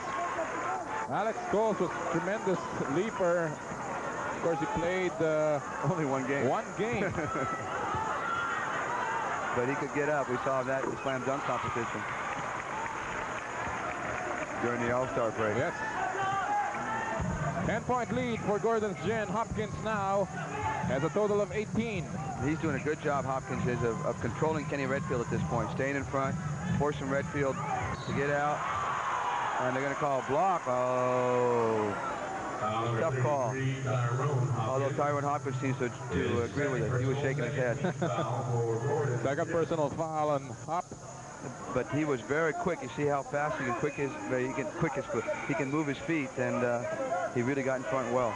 Alex Coles was a tremendous leaper. Of course, he played only one game. But he could get up. We saw that in the slam dunk competition during the All-Star break. Yes. 10-point lead for Gordon's Gin. Hopkins now has a total of 18. He's doing a good job, Hopkins is, of controlling Kenny Redfield at this point. Staying in front, forcing Redfield to get out. And they're going to call a block. Oh, tough call. Although Tyrone Hopkins seems to agree with it. He was shaking his head. Second personal foul on Hop. But he was very quick. You see how fast he can move his feet, and he really got in front well.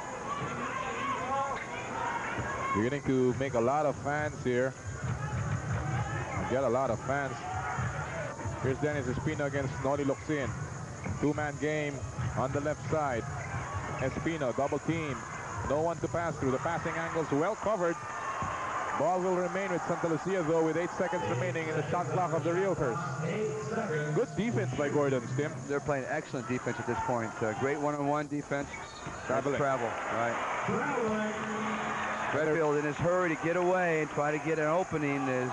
Beginning to make a lot of fans here. Get a lot of fans. Here's Dennis Espino against Noli Locsin. 2-man game on the left side. Espino double team. No one to pass through. The passing angle's well covered. Ball will remain with Santa Lucia, though, with 8 seconds remaining in the shot clock of the Realtors. Good defense by Gordon's, Tim. They're playing excellent defense at this point. Great one-on-one defense. Travel, right. Redfield, in his hurry to get away and try to get an opening, has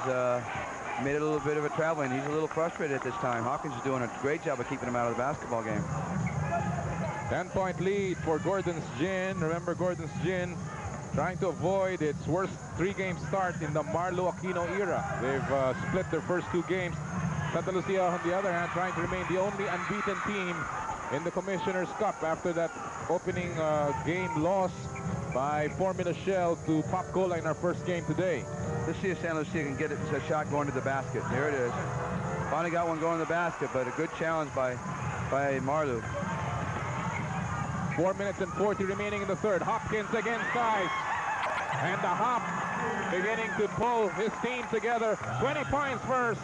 made it a little bit of a traveling. He's a little frustrated at this time. Hopkins is doing a great job of keeping him out of the basketball game. 10-point lead for Gordon's Gin. Remember, Gordon's Gin trying to avoid its worst 3-game start in the Marlo Aquino era. They've split their first 2 games. Santa Lucia, on the other hand, trying to remain the only unbeaten team in the Commissioner's Cup after that opening game loss by Formula Shell to Pop Cola in our first game today. Let's see if San Lucia can get a shot going to the basket. There it is. Finally got one going to the basket, but a good challenge by Marlu. 4 minutes and 40 remaining in the third. Hopkins against size. And the Hop beginning to pull his team together. 20 points first.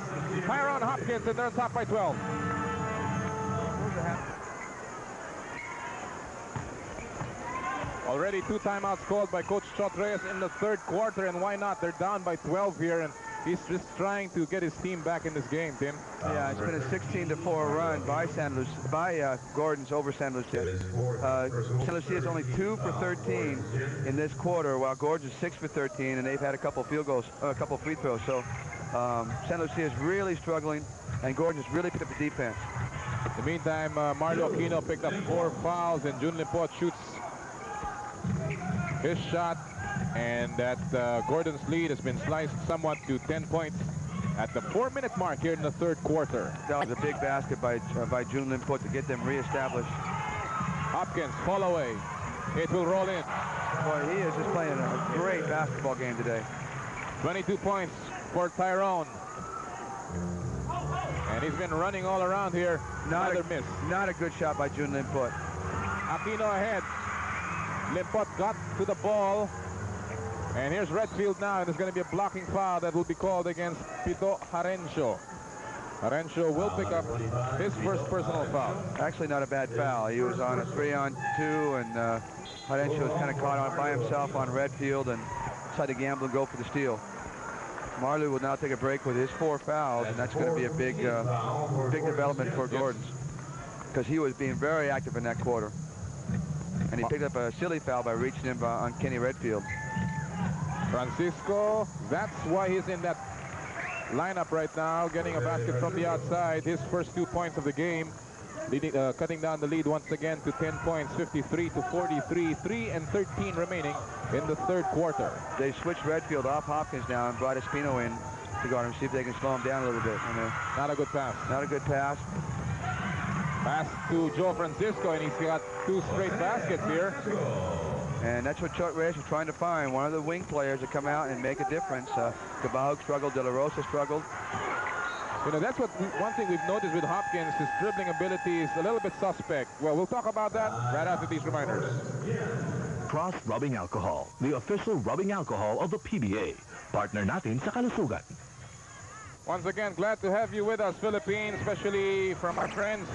Tyrone Hopkins, and they're on top by 12. Already 2 timeouts called by Coach Chuck Reyes in the third quarter, and why not? They're down by 12 here, and he's just trying to get his team back in this game, Tim. Yeah, it's been a 16-4 run by Gordon's over San Lucia. San Lucia is only 2 for 13 in this quarter, while Gordon's is 6 for 13, and they've had a couple field goals, a couple free throws. So San Lucia is really struggling, and Gordon has really picked up the defense. In the meantime, Marlo Aquino picked up 4 fouls, and Jun Limpot shoots his shot, and that Gordon's lead has been sliced somewhat to 10 points at the 4-minute mark here in the third quarter. That was a big basket by Jun Limpot to get them reestablished. Hopkins, fall away. It will roll in. Boy, he is just playing a great basketball game today. 22 points for Tyrone. And he's been running all around here. Another miss. Not a good shot by Jun Limpot. Aquino ahead. Limpot got to the ball. And here's Redfield now, and there's going to be a blocking foul that will be called against Pito Harencio. Harencio will pick up his first personal foul. Actually not a bad foul. He was on a 3-on-2, and Harencio was kind of caught on by himself on Redfield and decided to gamble and go for the steal. Marleau will now take a break with his 4 fouls, and that's going to be a big development for Gordons, because he was being very active in that quarter. And he picked up a silly foul by reaching him on Kenny Redfield. Francisco, that's why he's in that lineup right now, getting a basket from the outside. His first 2 points of the game, leading, cutting down the lead once again to 10 points, 53 to 43, 3 and 13 remaining in the third quarter. They switched Redfield off Hopkins now and brought Espino in to guard him, see if they can slow him down a little bit. Not a good pass. Not a good pass. Pass to Joe Francisco, and he's got 2 straight baskets here. And that's what Chuck Reyes was trying to find, one of the wing players to come out and make a difference. Caballo struggled, De La Rosa struggled. You know, that's what one thing we've noticed with Hopkins, his dribbling ability is a little bit suspect. Well, we'll talk about that right after these reminders. Cross Rubbing Alcohol, the official rubbing alcohol of the PBA. Partner natin sa kalusugan. Once again, glad to have you with us, Philippines, especially from our friends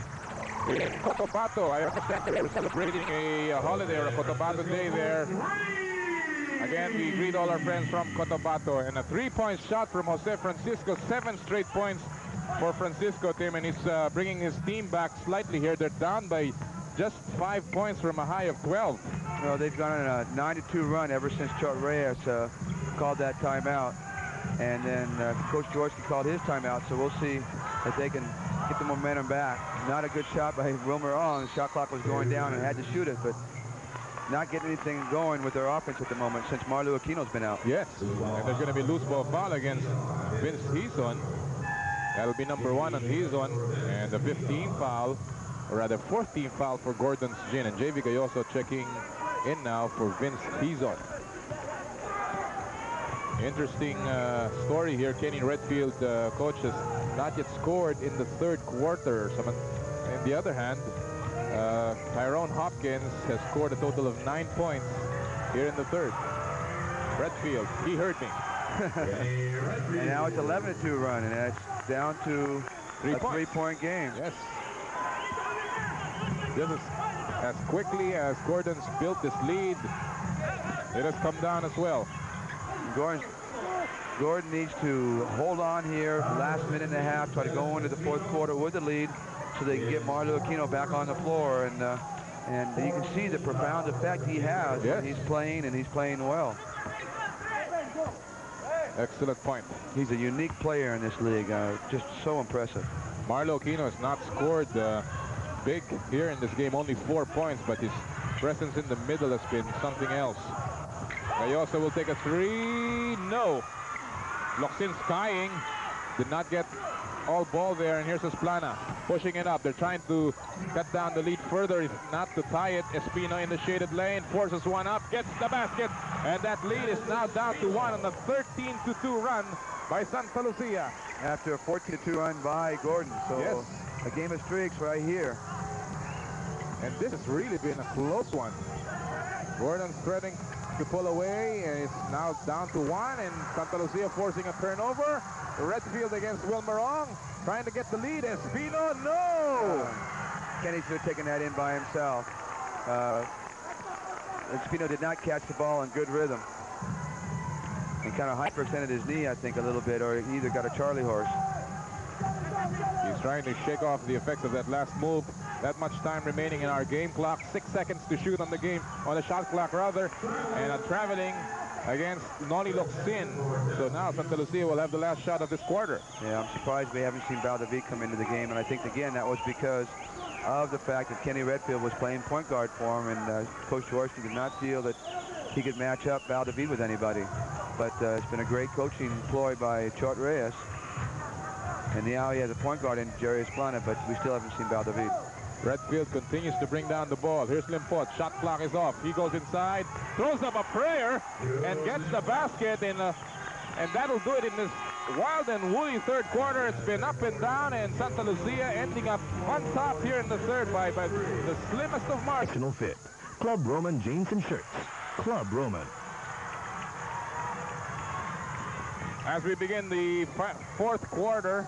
in Cotabato. I understand they were celebrating a holiday or a Cotabato Day there. Again, we greet all our friends from Cotabato. And a 3-point shot from Jose Francisco. 7 straight points for Francisco, Tim. And he's bringing his team back slightly here. They're down by just 5 points from a high of 12. Well, they've gone on a 9-2 run ever since Chuck Reyes called that timeout. And then Coach George called his timeout. So we'll see if they can get the momentum back. Not a good shot by Wilmer Ong. The shot clock was going down and had to shoot it, but not getting anything going with their offense at the moment since Marleau Aquino's been out. Yes, and there's going to be a loose ball foul against Vince Hizon. That'll be number 1 on Hizon, and the 15 foul, or rather 14 foul for Gordon's Gin. And JV Gayoso checking in now for Vince Hizon. Interesting story here. Kenny Redfield, coach, has not yet scored in the third quarter. On the other hand, Tyrone Hopkins has scored a total of 9 points here in the third. Redfield, he heard me. And now it's 11-2 run, and it's down to a 3-point game. Yes. This is as quickly as Gordon's built this lead, it has come down as well. Gordon needs to hold on here last minute and a half, try to go into the fourth quarter with the lead so they can get Marleau Aquino back on the floor. And you can see the profound effect he has. Yes. He's playing, and he's playing well. Excellent point. He's a unique player in this league. Just so impressive. Marleau Aquino has not scored big here in this game, only 4 points, but his presence in the middle has been something else. Gayoso will take a 3. No. Locsin skying. Did not get all ball there, and here's Esplana pushing it up. They're trying to cut down the lead further, if not to tie it. Espino in the shaded lane, forces one up, gets the basket, and that lead is now down to 1 on a 13-2 run by Santa Lucia. After a 14-2 run by Gordon. So yes, a game of streaks right here. And this has really been a close one. Gordon's threatening to pull away, and it's now down to 1, and Santa Lucia forcing a turnover. Redfield against Wilmer Ong, trying to get the lead. Espino, no! Kenny should have taken that in by himself. Espino did not catch the ball in good rhythm. And kind of hyperextended his knee, I think, a little bit, or he either got a Charlie horse. He's trying to shake off the effects of that last move. That much time remaining in our game clock. 6 seconds to shoot on the shot clock rather. And traveling against Noli Locsin. So now Santa Lucia will have the last shot of this quarter. Yeah, I'm surprised we haven't seen Valdavid come into the game. And I think, again, that was because of the fact that Kenny Redfield was playing point guard for him. And Coach Jaworski did not feel that he could match up Valdavid with anybody. But it's been a great coaching ploy by Chort Reyes. And now he has a point guard in Jerry Esplana, but we still haven't seen Valdavid. Redfield continues to bring down the ball. Here's Limpot. Shot clock is off. He goes inside, throws up a prayer, and gets the basket. And that'll do it in this wild and woolly third quarter. It's been up and down, and Santa Lucia ending up on top here in the third by the slimmest of margins. Fit. Club Roman jeans and shirts. Club Roman. As we begin the fourth quarter,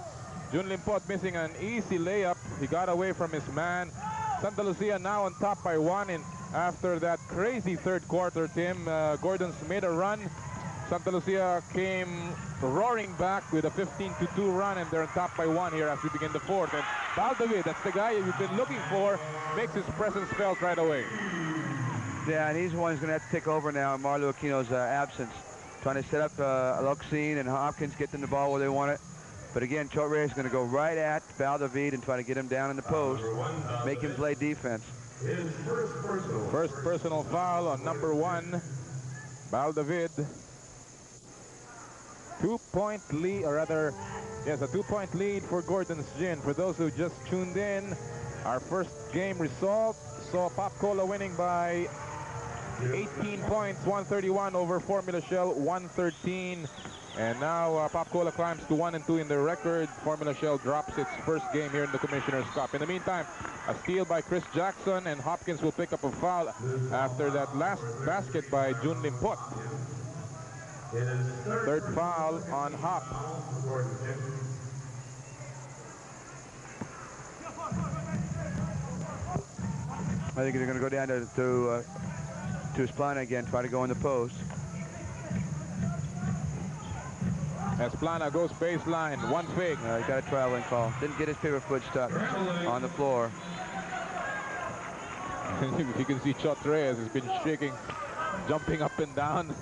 Jun Limpot missing an easy layup. He got away from his man. Santa Lucia now on top by 1, and after that crazy third quarter, Tim, Gordon's made a run. Santa Lucia came roaring back with a 15-2 run, and they're on top by 1 here as we begin the fourth. And Valdavid, that's the guy we've been looking for, makes his presence felt right away. Yeah, and he's the one who's going to have to take over now in Marlo Aquino's absence. Trying to set up Luxine and Hopkins, get them the ball where they want it. But again, Chot Reyes is going to go right at Valdavid and try to get him down in the post, make him play defense. First personal foul on number 1, Valdavid. 2-point lead, or rather, yes, a 2-point lead for Gordon's Gin. For those who just tuned in, our first game result saw Pop Cola winning by 18 points, 131 over Formula Shell, 113. And now Pop Cola climbs to 1-2 in the record. Formula Shell drops its first game here in the Commissioner's Cup. In the meantime, a steal by Chris Jackson, and Hopkins will pick up a foul after that last basket by Jun Limpot. Third foul on Hop. I think they're going to go down to Esplana again, try to go in the post. Esplana goes baseline, one fake. He got a traveling call. Didn't get his pivot foot stuck on the floor. You can see Chot Reyes has been shaking, jumping up and down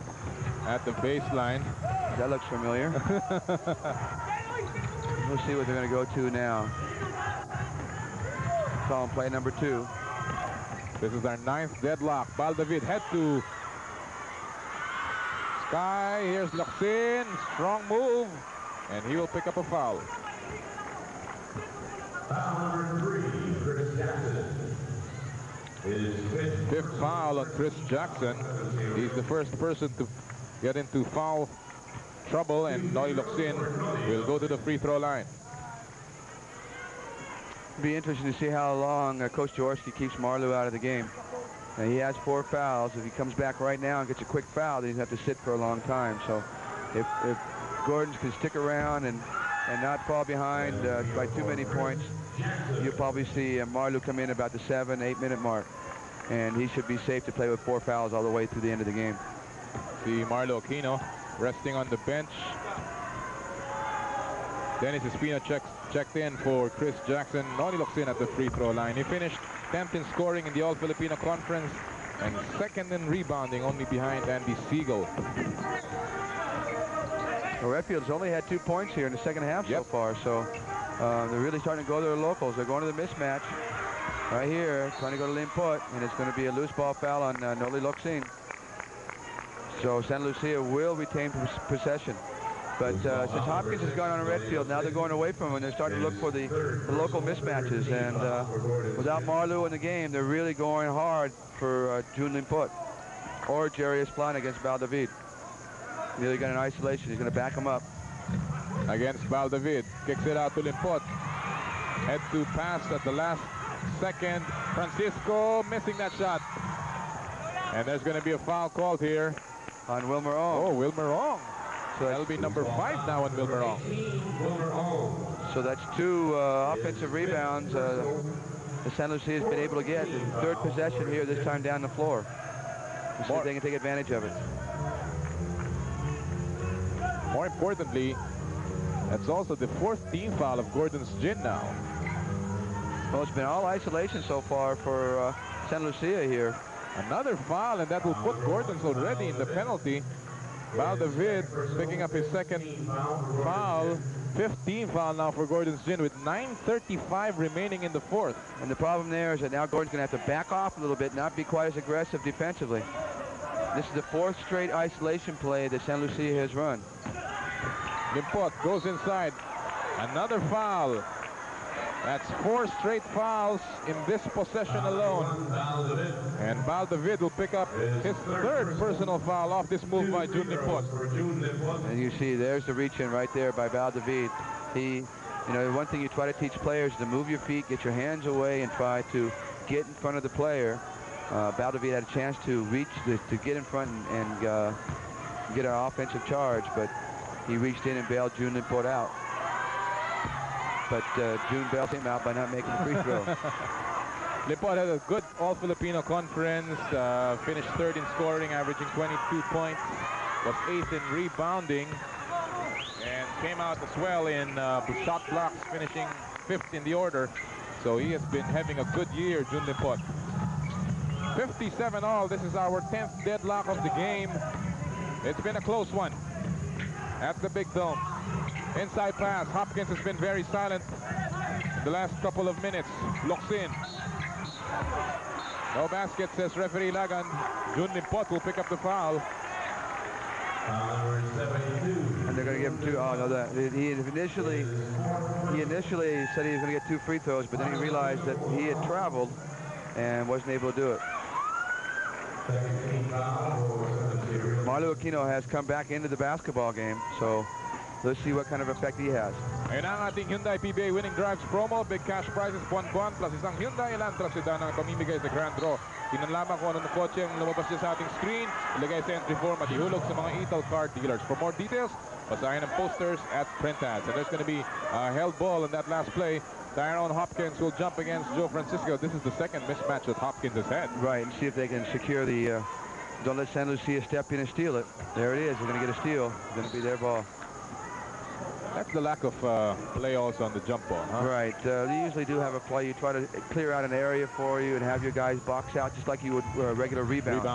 at the baseline. That looks familiar. We'll see what they're going to go to now. Call play number 2. This is our 9th deadlock. Valdavid head to Sky. Here's Luxine. Strong move. And he will pick up a foul. Foul number 3, Chris Jackson. Fifth foul on Chris Jackson. He's the first person to get into foul trouble, and Noy Luxine will go to the free throw line. It'll be interesting to see how long Coach Jaworski keeps Marleau out of the game. And he has 4 fouls. If he comes back right now and gets a quick foul, then he's going to have to sit for a long time. So if Gordon can stick around and not fall behind by too many points, you'll probably see Marleau come in about the 7-8 minute mark. And he should be safe to play with 4 fouls all the way through the end of the game. See Marlo Aquino resting on the bench. Dennis Espino checked in for Chris Jackson. Noni Luxine at the free throw line. He finished 10th in scoring in the All-Filipino Conference and 2nd in rebounding, only behind Andy Siegel. Well, Redfield's only had 2 points here in the second half so far, so they're really starting to go to their locals. They're going to the mismatch right here, trying to go to Limpot, and it's going to be a loose ball foul on Noli Luxine. So Santa Lucia will retain possession. But since Hopkins has gone on a Redfield, now they're going away from him, and they're starting to look for the local mismatches. And without Marleau in the game, they're really going hard for Jun Limpot or Jerry Esplana against Valdavid. Nearly got an isolation. He's going to back him up. Against Valdavid. Kicks it out to Limpot. Head to pass at the last second. Francisco missing that shot. And there's going to be a foul called here on Wilmer Ong. Oh, Wilmer Ong. So that'll be number 5 now on Wilmer Ong. So that's 2 offensive rebounds the San Lucia has been able to get. Third possession here, this time down the floor. Let's see if they can take advantage of it. More importantly, that's also the 4th team foul of Gordon's Gin now. Well, it's been all isolation so far for San Lucia here. Another foul, and that will put Gordon's already in the penalty. Valdavid picking up his 2nd foul. 5th team foul now for Gordon's Gin with 9:35 remaining in the 4th. And the problem there is that now Gordon's going to have to back off a little bit, not be quite as aggressive defensively. This is the 4th straight isolation play that San Lucia has run. Limpot goes inside. Another foul. That's 4 straight fouls in this possession alone. And Valdavid will pick up his 3rd personal foul off this move by Jun Limpot. And you see, there's the reach-in right there by Valdavid. You know, one thing you try to teach players is to move your feet, get your hands away, and try to get in front of the player. Baldavid had a chance to reach to get in front and get our offensive charge, but he reached in and bailed June Limpot out. But June bailed him out by not making the free throw. Limpot had a good All-Filipino conference, finished third in scoring, averaging 22 points, was eighth in rebounding, and came out as well in shot blocks, finishing fifth in the order. So he has been having a good year, June Limpot. 57 all. This is our 10th deadlock of the game. It's been a close one at the Big Dome. Inside pass. Hopkins has been very silent the last couple of minutes. Looks in. No basket, says referee Lagan. June Limpot will pick up the foul. And they're going to give him two. Oh no, he initially said he was going to get 2 free throws, but then he realized that he had traveled and wasn't able to do it. Marlo Aquino has come back into the basketball game, so let's see what kind of effect he has. Ayun ang ating Hyundai PBA Winning Drives promo. Big cash prizes, buwan-buwan, plus isang Hyundai Elantra sedan ang pamimigay sa Grand Draw. Tingnan lamang kung anong kotse ang lumabas niya sa ating screen. Ilagay sa entry form at ihulog sa mga Ital Car dealers. For more details, basahin ang posters at print ads. And there's going to be a held ball in that last play. Tyrone Hopkins will jump against Joe Francisco. This is the second mismatch that Hopkins has had. Right, and see if they can secure the... don't let San Lucia step in and steal it. There it is. They're going to get a steal. It's going to be their ball. That's the lack of play also on the jump ball, huh? Right. They usually do have a play. You try to clear out an area for you and have your guys box out just like you would a regular rebound.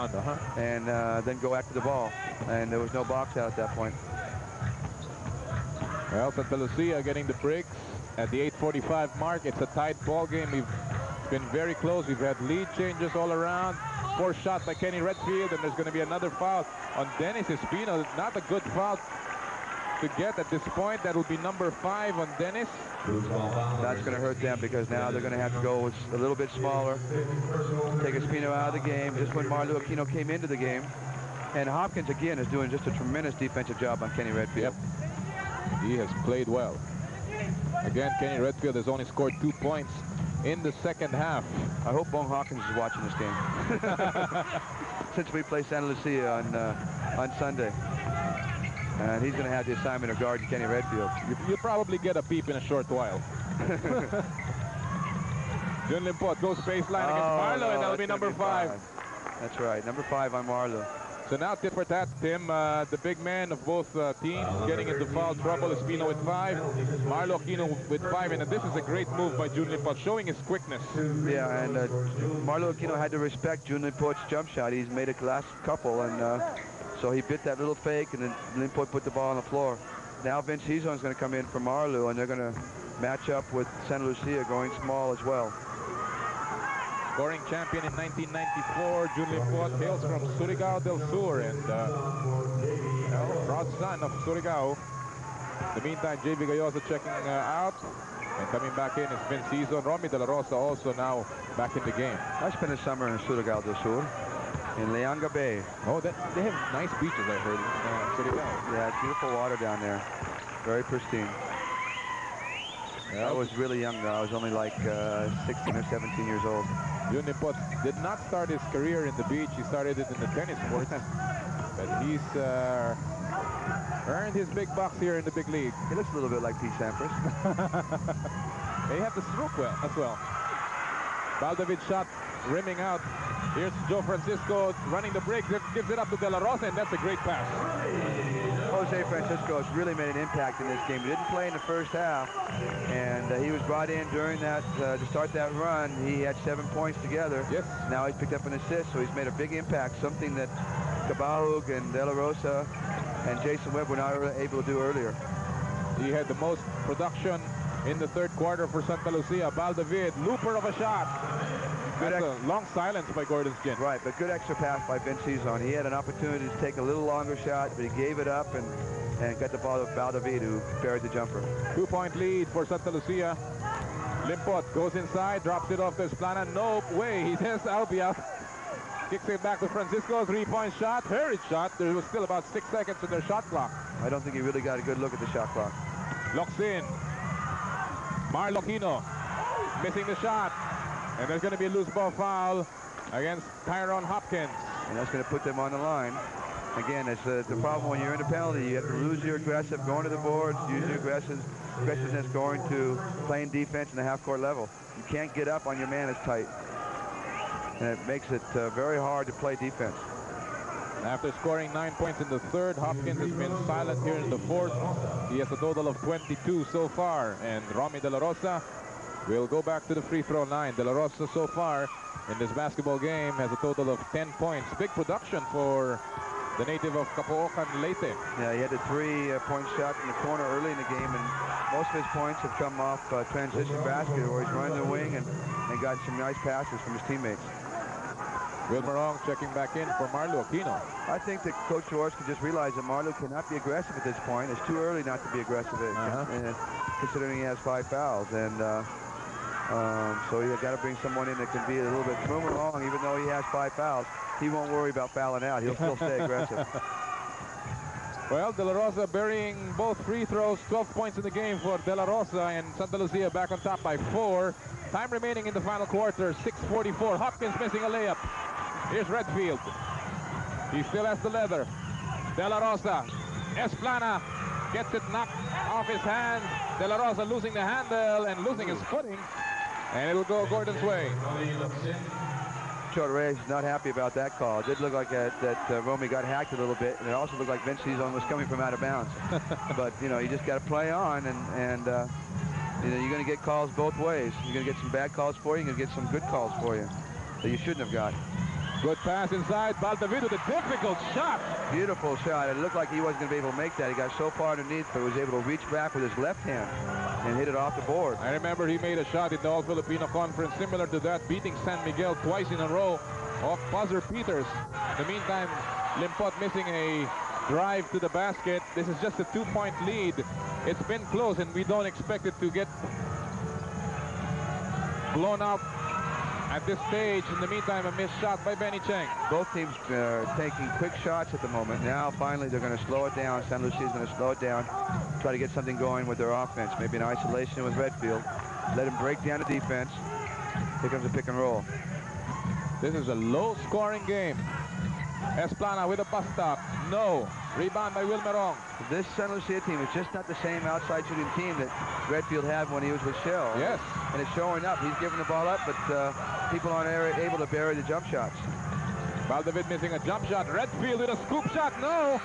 And then go after the ball. And there was no box out at that point. Well, Santa Lucia getting the breaks at the 8:45 mark. It's a tight ball game. We've been very close. We've had lead changes all around. Forced shot by Kenny Redfield, and there's going to be another foul on Dennis Espino. Not a good foul to get at this point. That will be number 5 on Dennis. That's going to hurt them because now they're going to have to go a little bit smaller. Take Espino out of the game just when Marlo Aquino came into the game. And Hopkins, again, is doing just a tremendous defensive job on Kenny Redfield. Yep. He has played well. Again, Kenny Redfield has only scored 2 points in the second half. I hope Bong Hawkins is watching this game. Since we play Santa Lucia on Sunday. And he's going to have the assignment of guarding Kenny Redfield. You'll probably get a peep in a short while. June Limpot goes baseline against Marlo, and that'll be number 5. That's right, number 5 on Marlo. So now tit for tat, Tim, the big man of both teams getting into foul trouble. Espino with 5, Marlo Aquino with 5, and this is a great move by June Limpot, showing his quickness. Yeah, and Marlo Aquino had to respect June Limpot's jump shot. He's made a last couple, and so he bit that little fake, and then Limpot put the ball on the floor. Now Vince Hizon's going to come in for Marlo, and they're going to match up with Santa Lucia going small as well. Scoring champion in 1994, June Limpot hails from Surigao del Sur, and proud son of Surigao. In the meantime, JV Gayoso checking out, and coming back in is Vince Hizon. Romy De La Rosa also now back in the game. I spent a summer in Surigao del Sur, in Leanga Bay. Oh, they have nice beaches, I heard, in Surigao. Yeah, it's beautiful water down there. Very pristine. I was really young, though. I was only like 16 or 17 years old. June Limpot did not start his career in the beach. He started it in the tennis court. But he's earned his big bucks here in the big league. He looks a little bit like Pete Sampras. They have the stroke well as well. Baldavid shot rimming out. Here's Joe Francisco running the break. Gives it up to De La Rosa, and that's a great pass. Jose Francisco has really made an impact in this game. He didn't play in the first half, and he was brought in during that to start that run. He had 7 points together. Yes. Now he's picked up an assist, so he's made a big impact, something that Cabahug and De La Rosa and Jason Webb were not able to do earlier. He had the most production in the third quarter for Santa Lucia. Baldavid, looper of a shot. That's a long silence by Gordon Skin. Right, but good extra pass by Vince Hizon. He had an opportunity to take a little longer shot, but he gave it up and got the ball to Baldavid, who buried the jumper. 2-point lead for Santa Lucia. Limpot goes inside, drops it off to Esplana. No way, he says I'll be out. Kicks it back to Francisco, 3-point shot, hurried shot. There was still about 6 seconds in their shot clock. I don't think he really got a good look at the shot clock. Locks in. Marlo Aquino missing the shot. And there's going to be a loose ball foul against Tyrone Hopkins. And that's going to put them on the line. Again, it's the problem when you're in a penalty. You have to lose your aggressive, going to the boards, use your aggressiveness going to playing defense in the half-court level. You can't get up on your man as tight. And it makes it very hard to play defense. After scoring 9 points in the third, Hopkins has been silent here in the fourth. He has a total of 22 so far. And Romy De La Rosa will go back to the free throw line. De La Rosa so far in this basketball game has a total of 10 points. Big production for the native of Capoocan, Leyte. Yeah, he had a 3-point shot in the corner early in the game, and most of his points have come off transition basket where he's running the wing and got some nice passes from his teammates. Wilmer Ong checking back in for Marlo Aquino. I think that Coach George can just realize that Marlo cannot be aggressive at this point. It's too early not to be aggressive, considering he has 5 fouls. And so you've got to bring someone in that can be a little bit Wilmer Ong, even though he has 5 fouls. He won't worry about fouling out. He'll still stay aggressive. Well, De La Rosa burying both free throws. 12 points in the game for De La Rosa, and Santa Lucia back on top by 4. Time remaining in the final quarter, 6:44. Hopkins missing a layup. Here's Redfield. He still has the leather. De La Rosa. Esplana gets it knocked off his hands. De La Rosa losing the handle and losing his footing. And it'll go Gordon's way. Short Reyes not happy about that call. It did look like that Romy got hacked a little bit, and it also looked like Vince Cizon was coming from out of bounds. But, you know, you just got to play on, and you know, you're going to get calls both ways. You're going to get some bad calls for you, you're going to get some good calls for you that you shouldn't have got. Good pass inside. Baldavid with a difficult shot. Beautiful shot. It looked like he wasn't going to be able to make that. He got so far underneath, but was able to reach back with his left hand and hit it off the board. I remember he made a shot in the All-Filipino Conference similar to that, beating San Miguel twice in a row off Buzzer Peters. In the meantime, Limpot missing a drive to the basket. This is just a 2-point lead. It's been close, and we don't expect it to get blown out at this stage. In the meantime, a missed shot by Benny Cheng. Both teams are taking quick shots at the moment. Now, finally, they're going to slow it down. San Lucia is going to slow it down, try to get something going with their offense. Maybe an isolation with Redfield. Let him break down the defense. Here comes a pick and roll. This is a low-scoring game. Esplana with a bust stop. No. Rebound by Wilmer Ong. This San Lucia team is just not the same outside shooting team that Redfield had when he was with Shell. Yes. And it's showing up. He's giving the ball up, but people aren't able to bury the jump shots. Baldavid missing a jump shot. Redfield with a scoop shot. No.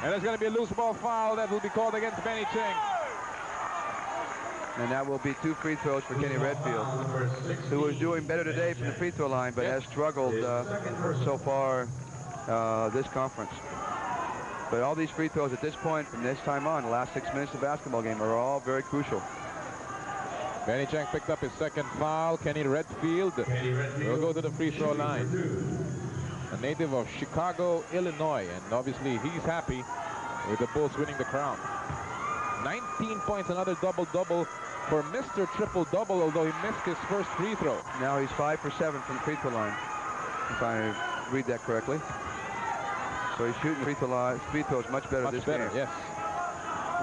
And there's going to be a loose ball foul that will be called against Benny Cheng. And that will be 2 free throws for Kenny Redfield, who was doing better today from the free throw line, but has struggled so far this conference. But all these free throws at this point, from this time on, the last 6 minutes of the basketball game, are all very crucial. Benny Cheng picked up his second foul. Kenny Redfield will go to the free throw line. A native of Chicago, Illinois, and obviously he's happy with the Bulls winning the crown. 19 points, another double-double for Mr. Triple-Double, although he missed his first free throw. Now he's 5 for 7 from the free throw line, if I read that correctly. So he's shooting free throws much better this game. Yes.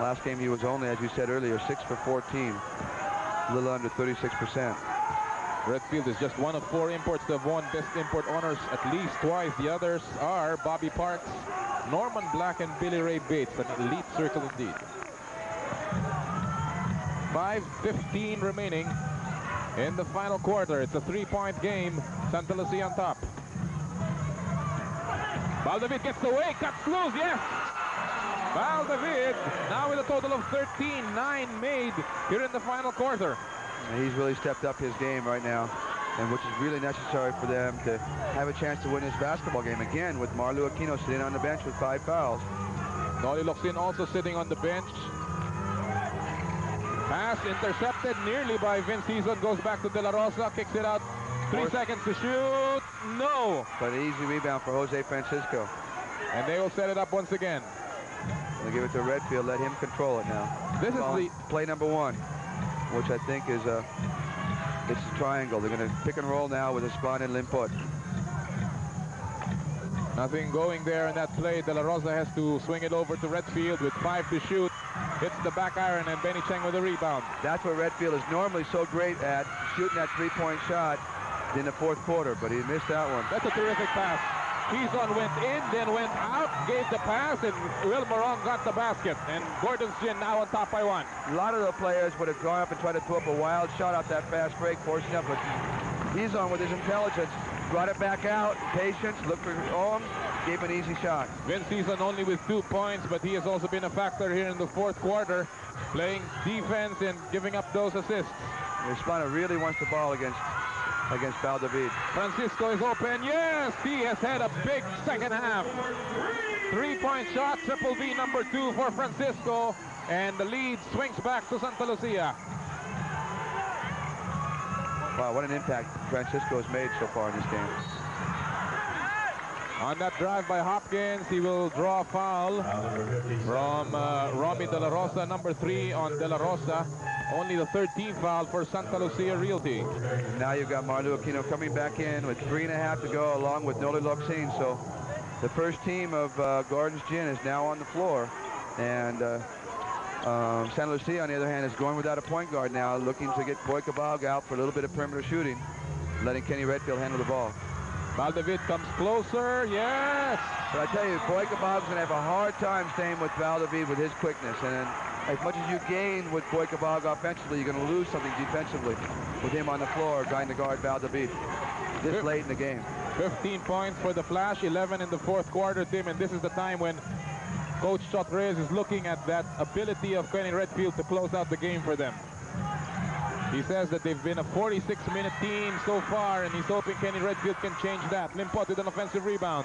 Last game he was only, as you said earlier, 6 for 14, a little under 36%. Redfield is just one of 4 imports to have won Best Import honors at least twice. The others are Bobby Parks, Norman Black, and Billy Ray Bates. An elite circle indeed. 5:15 remaining in the final quarter. It's a 3-point game. Santa Lucia on top. Baldavid gets away, cuts loose, yes! Baldavid now with a total of 13, 9 made here in the final quarter. And he's really stepped up his game right now, and which is really necessary for them to have a chance to win this basketball game again, with Marlo Aquino sitting on the bench with 5 fouls. Noli Locsin also sitting on the bench. Pass intercepted nearly by Vince Cizon, goes back to De La Rosa, kicks it out. 3 seconds to shoot. No. But an easy rebound for Jose Francisco. And they will set it up once again. They'll give it to Redfield, let him control it now. This is the play number 1, which I think is it's a triangle. They're going to pick and roll now with Esplana and Limpot. Nothing going there in that play. De La Rosa has to swing it over to Redfield with 5 to shoot. Hits the back iron, and Benny Cheng with a rebound. That's what Redfield is normally so great at, shooting that 3-point shot. in the fourth quarter, but he missed that one. That's a terrific pass. Quezon went in, then went out, gave the pass, and Wilmer Ong got the basket. And Gordon's Gin now on top by 1. A lot of the players would have gone up and tried to throw up a wild shot out that fast break, forcing up, but Quezon with his intelligence brought it back out, patience, looked for Ong, gave an easy shot. Vince Quezon only with 2 points, but he has also been a factor here in the fourth quarter, playing defense and giving up those assists. Responder really wants the ball against Valdavid. Francisco is open. Yes, he has had a big second half. 3-point shot, triple V number 2 for Francisco, and the lead swings back to Santa Lucia. Wow, what an impact Francisco has made so far in this game. On that drive by Hopkins, he will draw a foul from Romy De La Rosa, number 3 on De La Rosa. Only the 13th foul for Santa Lucia Realty. Now you've got Marlu Aquino coming back in with 3.5 to go, along with Noli Loxine. So the first team of Gordon's Gin is now on the floor. And Santa Lucia, on the other hand, is going without a point guard now, looking to get Boy Cabag out for a little bit of perimeter shooting, letting Kenny Redfield handle the ball. Valdavid comes closer, yes! But I tell you, Boy Cabag's going to have a hard time staying with Valdavid with his quickness. And as much as you gain with Boy Cabag offensively, you're going to lose something defensively with him on the floor trying to guard Valdavid this late in the game. 15 points for the Flash, 11 in the fourth quarter, Tim, and this is the time when Coach Chot Reyes is looking at that ability of Kenny Redfield to close out the game for them. He says that they've been a 46-minute team so far, and he's hoping Kenny Redfield can change that. Limpot with an offensive rebound.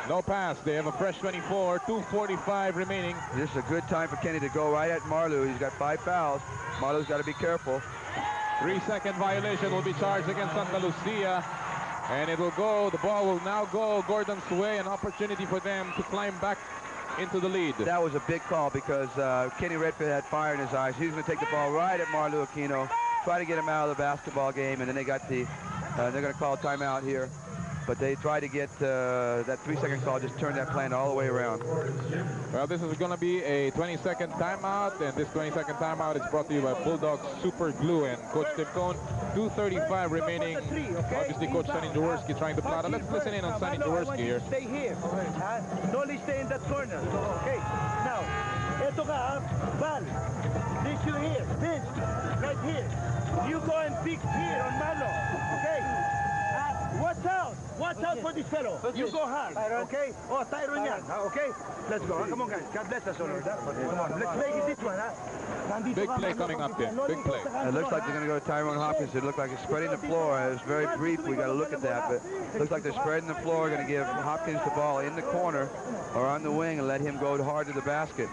No pass. They have a fresh 24, 2:45 remaining. This is a good time for Kenny to go right at Marlu. He's got 5 fouls. Marlu's got to be careful. 3-second violation will be charged against Santa Lucia. And it will go, the ball will now go Gordon's way, an opportunity for them to climb back into the lead. That was a big call because Kenny Redfield had fire in his eyes. He was going to take the ball right at Marlu Aquino, try to get him out of the basketball game, and then they got the, they're going to call a timeout here. But they tried to get that 3-second call, just turn that plan all the way around. Well, this is going to be a 20-second timeout, and this 20-second timeout is brought to you by Bulldog Super Glue and Coach Tim Cone. 2:35 remaining. Obviously, Coach Sonny Jaworski trying to plot. Let's listen in on Sonny Jaworski here. Stay here. Don't stay in that corner. Okay. Now, eto ka, Val. This you here. This, right here. You go and pick here on Malo. Okay. Watch out! Watch out for this fellow. You go hard, okay? Oh, Tyrone yan, okay? Let's go. Come on, guys. God bless us all. Come on. Let's make it this one, Big play coming up here. Big play. It looks like they're going to go to Tyrone Hopkins. It looked like it's spreading the floor. It was very brief. We got to look at that. But it looks like they're spreading the floor. Going to give Hopkins the ball in the corner or on the wing and let him go hard to the basket.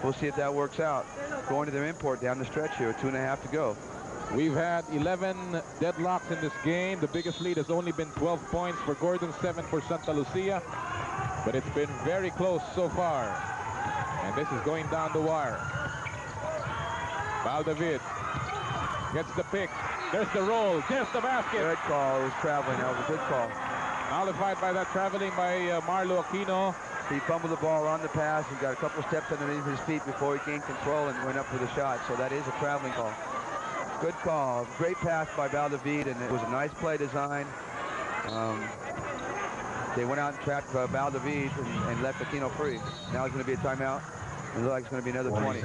We'll see if that works out. Going to their import down the stretch here. 2.5 to go. We've had 11 deadlocks in this game. The biggest lead has only been 12 points for Gordon, 7 for Santa Lucia. But it's been very close so far. And this is going down the wire. Valdavid gets the pick. There's the roll. There's the basket. Good call. It was traveling. That was a good call. Nullified by that traveling by Marlu Aquino. He fumbled the ball on the pass. He got a couple of steps underneath his feet before he gained control and went up with a shot. So that is a traveling call. Good call. Great pass by Valdavid, and it was a nice play design. They went out and trapped Valdavid and left Aquino free. Now it's going to be a timeout. It looks like it's going to be another 20.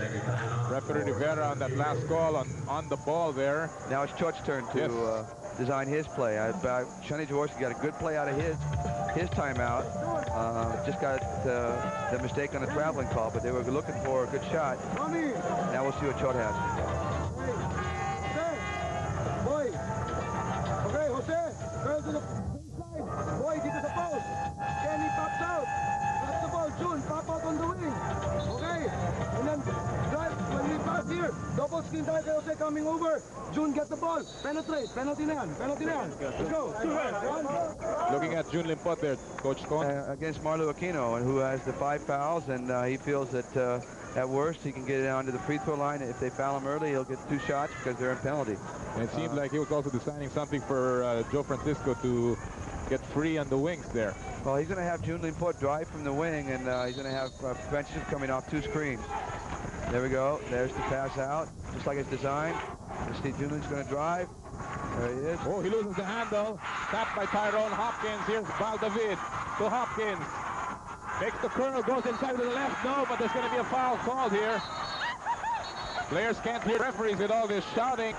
Referee Rivera on that last call on the ball there. Now it's Chot's turn to design his play. Sonny Jaworski got a good play out of his timeout. Just got the mistake on the traveling call, but they were looking for a good shot. Now we'll see what Chot has. Girl to the inside. Boy, dito sa post. Kenny pops out. Pass the ball. June, pop out on the wing. Okay. And then drive. When we pass here, double skin drive. Jose coming over. June get the ball. Penetrate. Penalty na yan. Penalty na yan. Let's go. Looking at June Limpot there, Coach Cone. Against Marlu Aquino, who has the 5 fouls, and he feels that at worst he can get it down to the free throw line. If they foul him early, he'll get 2 shots because they're in penalty. And it seemed like he was also designing something for Joe Francisco to get free on the wings there. Well, he's going to have June Limpot drive from the wing, and he's going to have Francis coming off 2 screens. There we go. There's the pass out, just like it's designed. Steve Junlin's going to drive. There he is. Oh, he loses the handle. Tapped by Tyrone Hopkins. Here's Baldavid to Hopkins. Makes the curl, goes inside to the left. No, but there's going to be a foul called here. Players can't hear referees with all this shouting.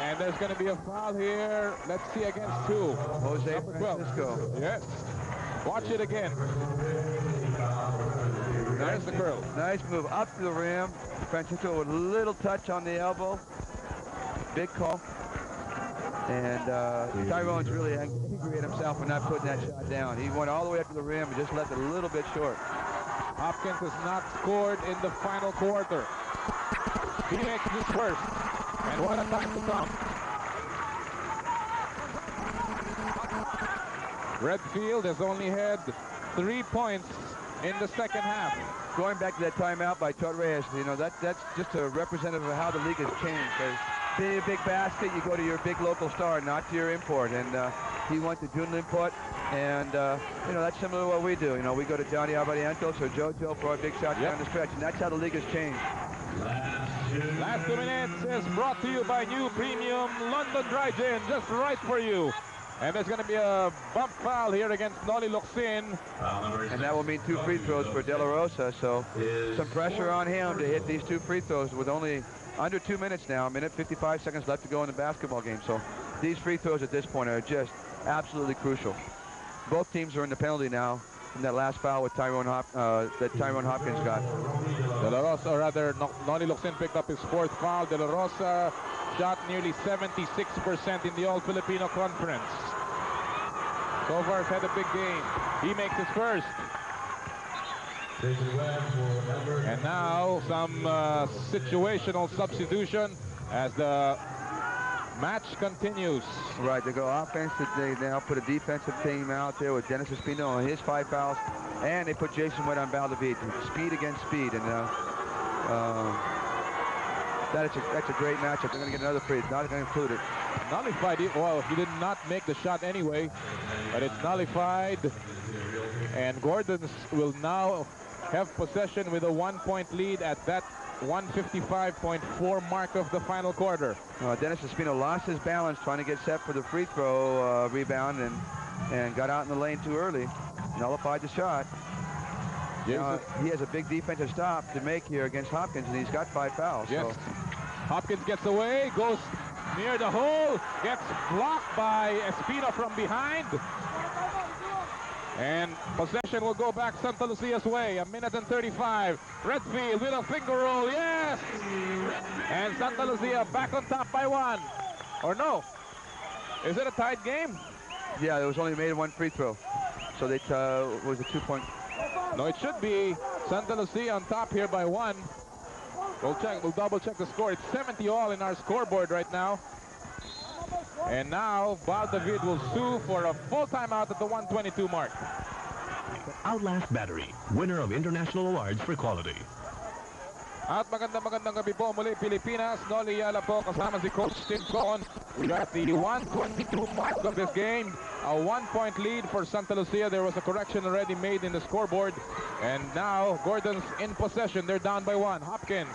And there's going to be a foul here. Let's see against who. Jose Francisco. Yes. Watch it again. There's the curl. Nice move up to the rim. Francisco with a little touch on the elbow. Big call. And Tyrone's really angry at himself for not putting that shot down. He went all the way up to the rim and just left it a little bit short. Hopkins has not scored in the final quarter. He makes his first. And what a time to come. Redfield has only had 3 points in the second half. Going back to that timeout by Torres, you know, that's just a representative of how the league has changed. There's a big basket, you go to your big local star, not to your import. And he went to Junlin import, and you know, that's similar to what we do. You know, we go to Johnny Abarientos or JoJo for our big shots down the stretch, and that's how the league has changed. Last 2 minutes is brought to you by new premium London Dry Gin, just right for you. And there's going to be a bump foul here against Noli Locsin. And that will mean 2 free throws for De La Rosa, so some pressure on him to hit these 2 free throws with only under 2 minutes now, a minute 55 seconds left to go in the basketball game. So these free throws at this point are just absolutely crucial. Both teams are in the penalty now from that last foul with Tyrone Hopkins got. De La Rosa, or rather, Noli Locsin picked up his 4th foul. De La Rosa shot nearly 76% in the All-Filipino Conference. So far, has had a big game. He makes his first. And now some situational substitution as the match continues. Right, they go offense. They now put a defensive team out there with Dennis Espino on his 5 fouls, and they put Jason Witt on Baldavid. Speed against speed, and that's a great matchup. They're going to get another free. It's not going to include it. Nullified. Well, he did not make the shot anyway, but it's nullified. And Gordons will now have possession with a 1-point lead at that 155.4 mark of the final quarter. Dennis Espino lost his balance trying to get set for the free throw rebound and got out in the lane too early. Nullified the shot. He has a big defensive stop to make here against Hopkins, and he's got 5 fouls. Yes. So. Hopkins gets away, goes near the hole, gets blocked by Espino from behind. And possession will go back Santa Lucia's way. 1:35. Redfield with a finger roll. Yes! And Santa Lucia back on top by 1. Or no? Is it a tied game? Yeah, it was only made 1 free throw. So they was a 2-point. No, it should be Santa Lucia on top here by 1. We'll check. We'll double check the score. It's 70 all in our scoreboard right now. And now Baldavid will sue for a full timeout at the 1:22 mark. Outlast Battery, winner of international awards for quality. At magandang gabi po muli Pilipinas. Noli Yala po kasama si Coach Tim Con. We got the 1:22 mark of this game. A 1-point lead for Santa Lucia. There was a correction already made in the scoreboard. And now Gordon's in possession. They're down by 1. Hopkins,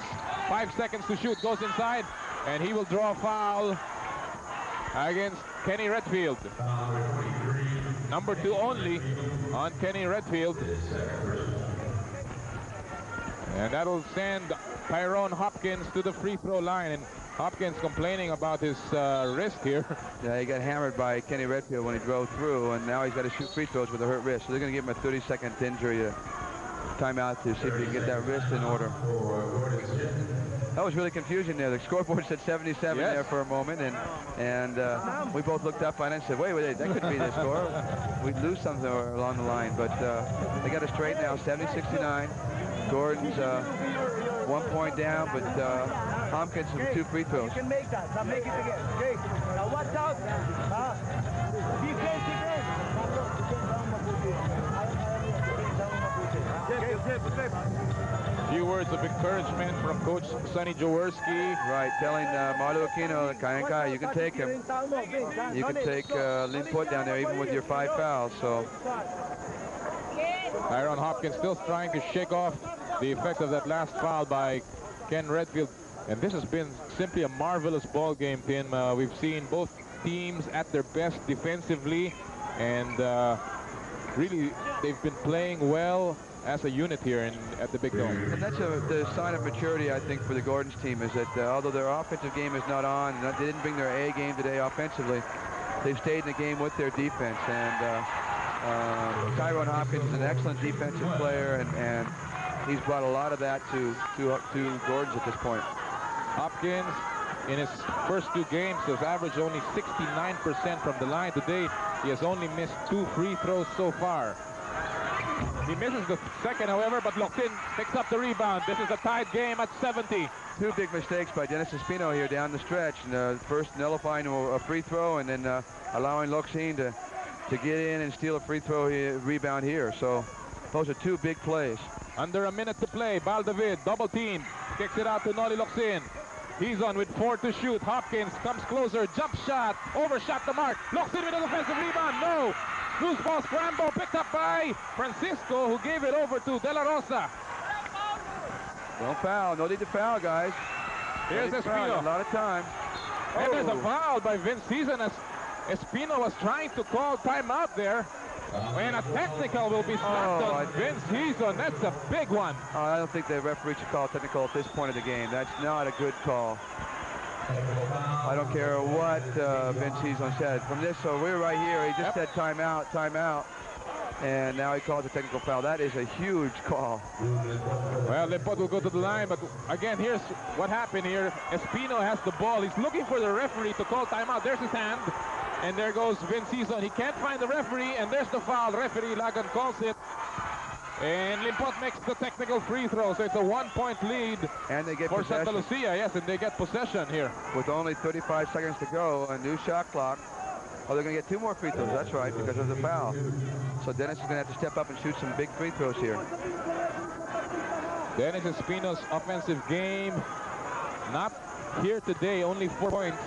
5 seconds to shoot, goes inside. And he will draw a foul against Kenny Redfield. Number 2 only on Kenny Redfield. And that'll send Tyrone Hopkins to the free throw line. And Hopkins complaining about his wrist here. Yeah, he got hammered by Kenny Redfield when he drove through, and now he's got to shoot free throws with a hurt wrist. So they're going to give him a 30-second injury timeout to see if he can get that wrist in order. That was really confusing there. The scoreboard said 77 there for a moment, and we both looked up on it and said, wait, that couldn't be the score. We'd lose something along the line, but they got it straight now, 70-69. Gordon's 1 point down, but Hopkins with 2 free throws. You can make that. Now make it again. Okay. Now watch out. Defense again. Few words of encouragement from Coach Sonny Jaworski. Right, telling Marlo Aquino, Kaya, you can take him. You can take Limput down there even with your 5 fouls. So Tyrone Hopkins still trying to shake off the effect of that last foul by Ken Redfield. And this has been simply a marvelous ball game, Tim. We've seen both teams at their best defensively, and really they've been playing well as a unit here at the Big Dome. And that's the sign of maturity, I think, for the Gordons team, is that although their offensive game is not on, they didn't bring their A game today offensively, they've stayed in the game with their defense. And Tyrone Hopkins is an excellent defensive player, and he's brought a lot of that to Gordons at this point. Hopkins, in his first 2 games, has averaged only 69% from the line. Today, he has only missed 2 free throws so far. He misses the second, however, but Locsin picks up the rebound. This is a tied game at 70. 2 big mistakes by Dennis Espino here down the stretch. And, first nullifying a free throw, and then allowing Locsin to get in and steal a free throw rebound here. So those are 2 big plays. Under a minute to play, Baldavid, double team, kicks it out to Noli Locsin. He's on with 4 to shoot. Hopkins comes closer, jump shot, overshot the mark. Locsin with an offensive rebound, no! Loose ball scramble, picked up by Francisco, who gave it over to De La Rosa. Don't foul, no need to foul, guys. Here's Espino. A lot of time. And there's a foul by Vince Season as Espino was trying to call timeout there. And a technical will be slapped on Vince Season. That's a big one. I don't think the referee should call technical at this point of the game. That's not a good call. I don't care what Vince Season said. From this, so we're right here. He just said timeout, timeout. And now he calls a technical foul. That is a huge call. Well, Limpot will go to the line, but again, here's what happened here. Espino has the ball. He's looking for the referee to call timeout. There's his hand. And there goes Vince Season. He can't find the referee, and there's the foul. Referee Lagan calls it. And Limpot makes the technical free throw, so it's a 1-point lead and they get for possession. Santa Lucia. Yes, and they get possession here. With only 35 seconds to go, a new shot clock. Oh, they're going to get 2 more free throws. That's right, because of the foul. So Dennis is going to have to step up and shoot some big free throws here. Dennis Espino's offensive game, not here today, only 4 points.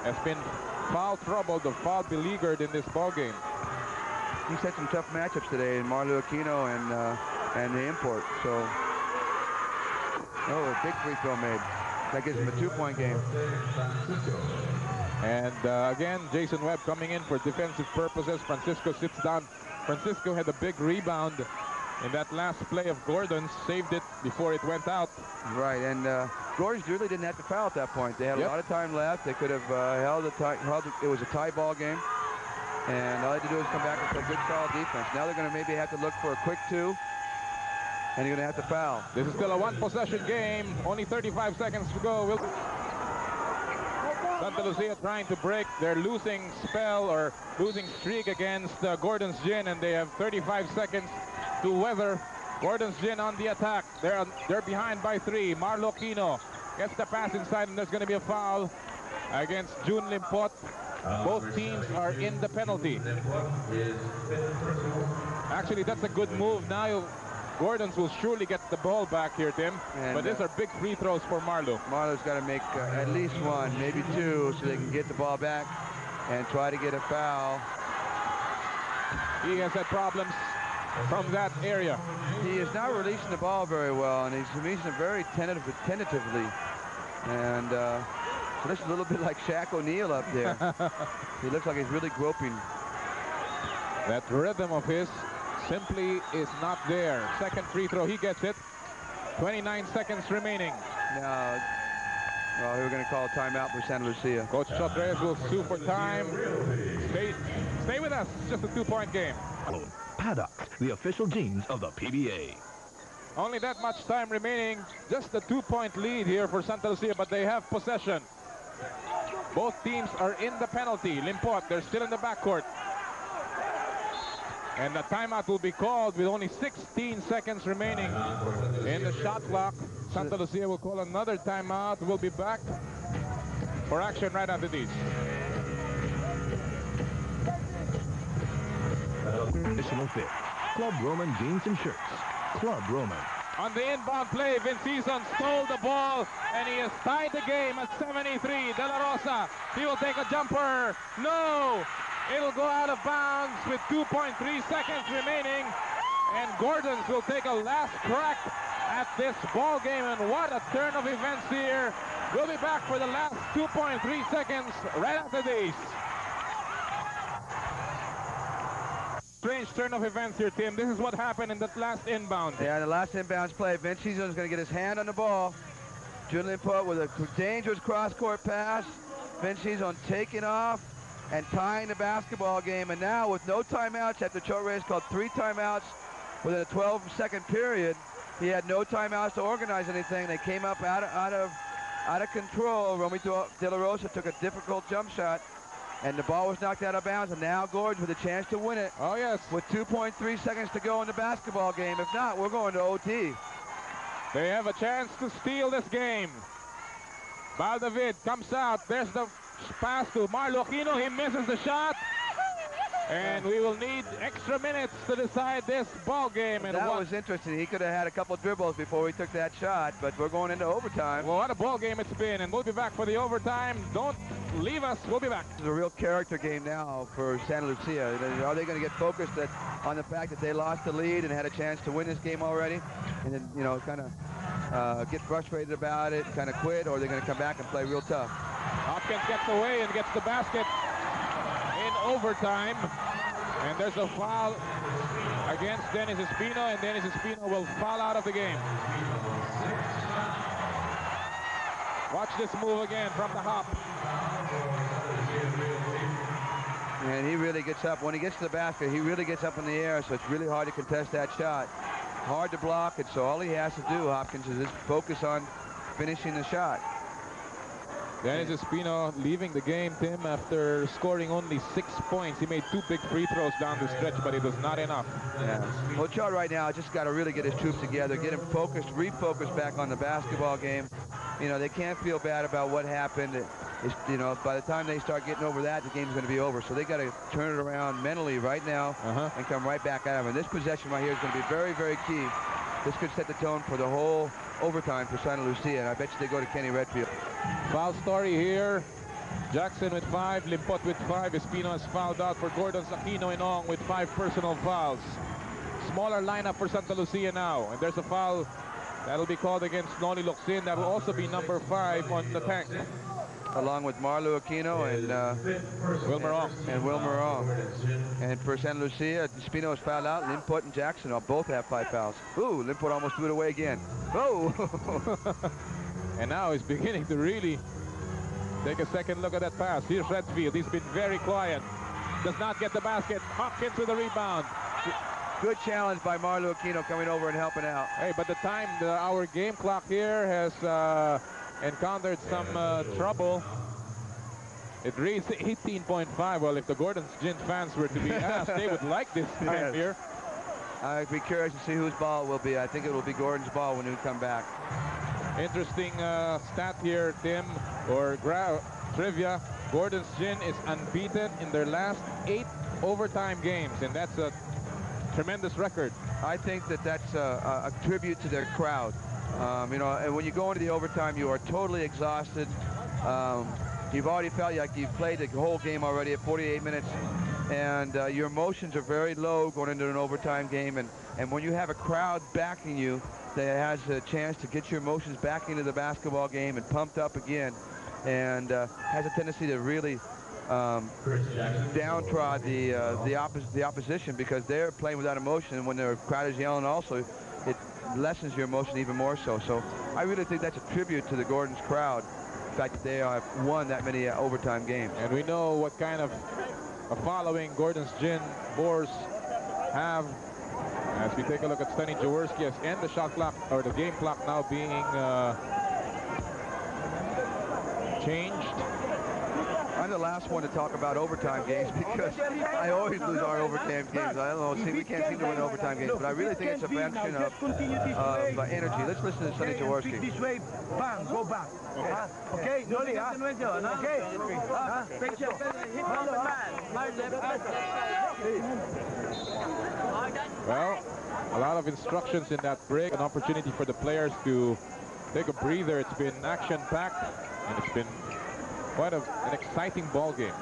Has been foul troubled or foul beleaguered in this ball game. He's had some tough matchups today in Marlo Aquino and the import. So, a big free throw made. That gives him a 2-point game. And again, Jason Webb coming in for defensive purposes. Francisco sits down. Francisco had a big rebound in that last play of Gordon's, saved it before it went out. Right, and Gordon's really didn't have to foul at that point. They had a lot of time left. They could have held it was a tie ball game. And all they had to do is come back and play good, solid defense. Now they're going to maybe have to look for a quick 2. And you're going to have to foul. This is still a 1-possession game. Only 35 seconds to go. Santa Lucia trying to break their losing spell or losing streak against Gordon's Gin, and they have 35 seconds to weather Gordon's Gin on the attack. They're behind by 3. Marlo Aquino gets the pass inside, and there's going to be a foul against June Limpot. Both teams are in the penalty. Actually, that's a good move. Now Gordons will surely get the ball back here, Tim. But these are big free throws for Marlo. Marlo's got to make at least 1, maybe 2, so they can get the ball back and try to get a foul. He has had problems from that area. He is now releasing the ball very well, and he's releasing it very tentatively. And so this is a little bit like Shaq O'Neal up there. He looks like he's really groping. That rhythm of his simply is not there. Second free throw, he gets it. 29 seconds remaining. Now, well, we're going to call a timeout for Santa Lucia. Coach Chotres will sue for time. Stay with us. It's just a 2-point game. Paddock, the official jeans of the PBA. Only that much time remaining. Just a 2-point lead here for Santa Lucia, but they have possession. Both teams are in the penalty. Limpot, they're still in the backcourt. And the timeout will be called with only 16 seconds remaining in the shot clock. Santa Lucia will call another timeout. We'll be back for action right after these. Additional fit. Club Roman jeans and shirts. Club Roman. On the inbound play, Vince Season stole the ball, and he has tied the game at 73. De La Rosa, he will take a jumper. No! It'll go out of bounds with 2.3 seconds remaining, and Gordons will take a last crack at this ball game, and what a turn of events here. We'll be back for the last 2.3 seconds right after this. Strange turn of events here, Tim. This is what happened in that last inbound. Yeah, the last inbounds play. Vinci's going to get his hand on the ball. Jaclyn put with a dangerous cross-court pass. Vinci's on taking off and tying the basketball game. And now with no timeouts after Chorez called 3 timeouts within a 12-second period, he had no timeouts to organize anything. They came up out of control. Romy De La Rosa took a difficult jump shot, and the ball was knocked out of bounds. And now Gordon with a chance to win it. Oh yes. With 2.3 seconds to go in the basketball game. If not, we're going to OT. They have a chance to steal this game. Baldavid comes out. There's the pass to Marlo Aquino. He misses the shot. And we will need extra minutes to decide this ball game. And that was interesting. He could have had a couple dribbles before he took that shot, but we're going into overtime. Well, what a ball game it's been, and we'll be back for the overtime. Don't leave us. We'll be back. It's a real character game now for Santa Lucia. Are they going to get focused on the fact that they lost the lead and had a chance to win this game already, and then, you know, kind of get frustrated about it, kind of quit, or are they going to come back and play real tough? Hopkins gets away and gets the basket in overtime. And there's a foul against Dennis Espino, and Dennis Espino will foul out of the game. Watch this move again from the hop. And he really gets up. When he gets to the basket, he really gets up in the air, so it's really hard to contest that shot. Hard to block it, so all he has to do, Hopkins, is just focus on finishing the shot. Dennis Espino leaving the game, Tim, after scoring only 6 points. He made 2 big free throws down the stretch, but it was not enough. Yeah. Well, Chad right now just got to really get his troops together, get him focused, refocused back on the basketball game. You know, they can't feel bad about what happened. You know, by the time they start getting over that, the game's going to be over. So they got to turn it around mentally right now and come right back at him. And this possession right here is going to be very, very key. This could set the tone for the whole overtime for Santa Lucia, and I bet you they go to Kenny Redfield. Foul story here. Jackson with 5, Limpot with 5. Espino has fouled out for Gordon Aquino and Ong with 5 personal fouls. Smaller lineup for Santa Lucia now, and there's a foul that'll be called against Noli Locsin. That will also be number 5 on the tank. Along with Marlo Aquino and Wilmer Ong. Wilmer Ong. And for Santa Lucia, Espino is fouled out. Limpot and Jackson both have 5 fouls. Ooh, Limpot almost threw it away again. Oh! And now he's beginning to really take a second look at that pass. Here's Redfield. He's been very quiet. Does not get the basket. Hopkins with the rebound. Good challenge by Marlo Aquino coming over and helping out. Hey, but the time, our game clock here has encountered some trouble. It reads 18.5. Well, if the Gordon's Gin fans were to be asked, they would like this time here. I'd be curious to see whose ball it will be. I think it will be Gordon's ball when we come back. Interesting stat here, Tim, or trivia. Gordon's Gin is unbeaten in their last 8 overtime games, and that's a tremendous record. I think that that's a tribute to their crowd. You know, and when you go into the overtime, you are totally exhausted. You've already felt like you've played the whole game already at 48 minutes, and your emotions are very low going into an overtime game. And when you have a crowd backing you that has a chance to get your emotions back into the basketball game and pumped up again, and has a tendency to really downtrod the opposition because they're playing without emotion, and when their crowd is yelling also, it lessens your emotion even more so. So I really think that's a tribute to the Gordon's crowd, the fact that they have won that many overtime games. And we know what kind of a following Gordon's Gin Boars have. As we take a look at Steny Jaworski and the shot clock, or the game clock now being changed. I'm the last one to talk about overtime games because I always lose our overtime games. I don't know, see, we can't seem to win overtime games, but I really think it's a function of energy. Let's listen to Steny Jaworski. This way, bang, go back. Okay, Noli, okay. Well, a lot of instructions in that break, an opportunity for the players to take a breather. It's been action-packed, and it's been quite an exciting ball game.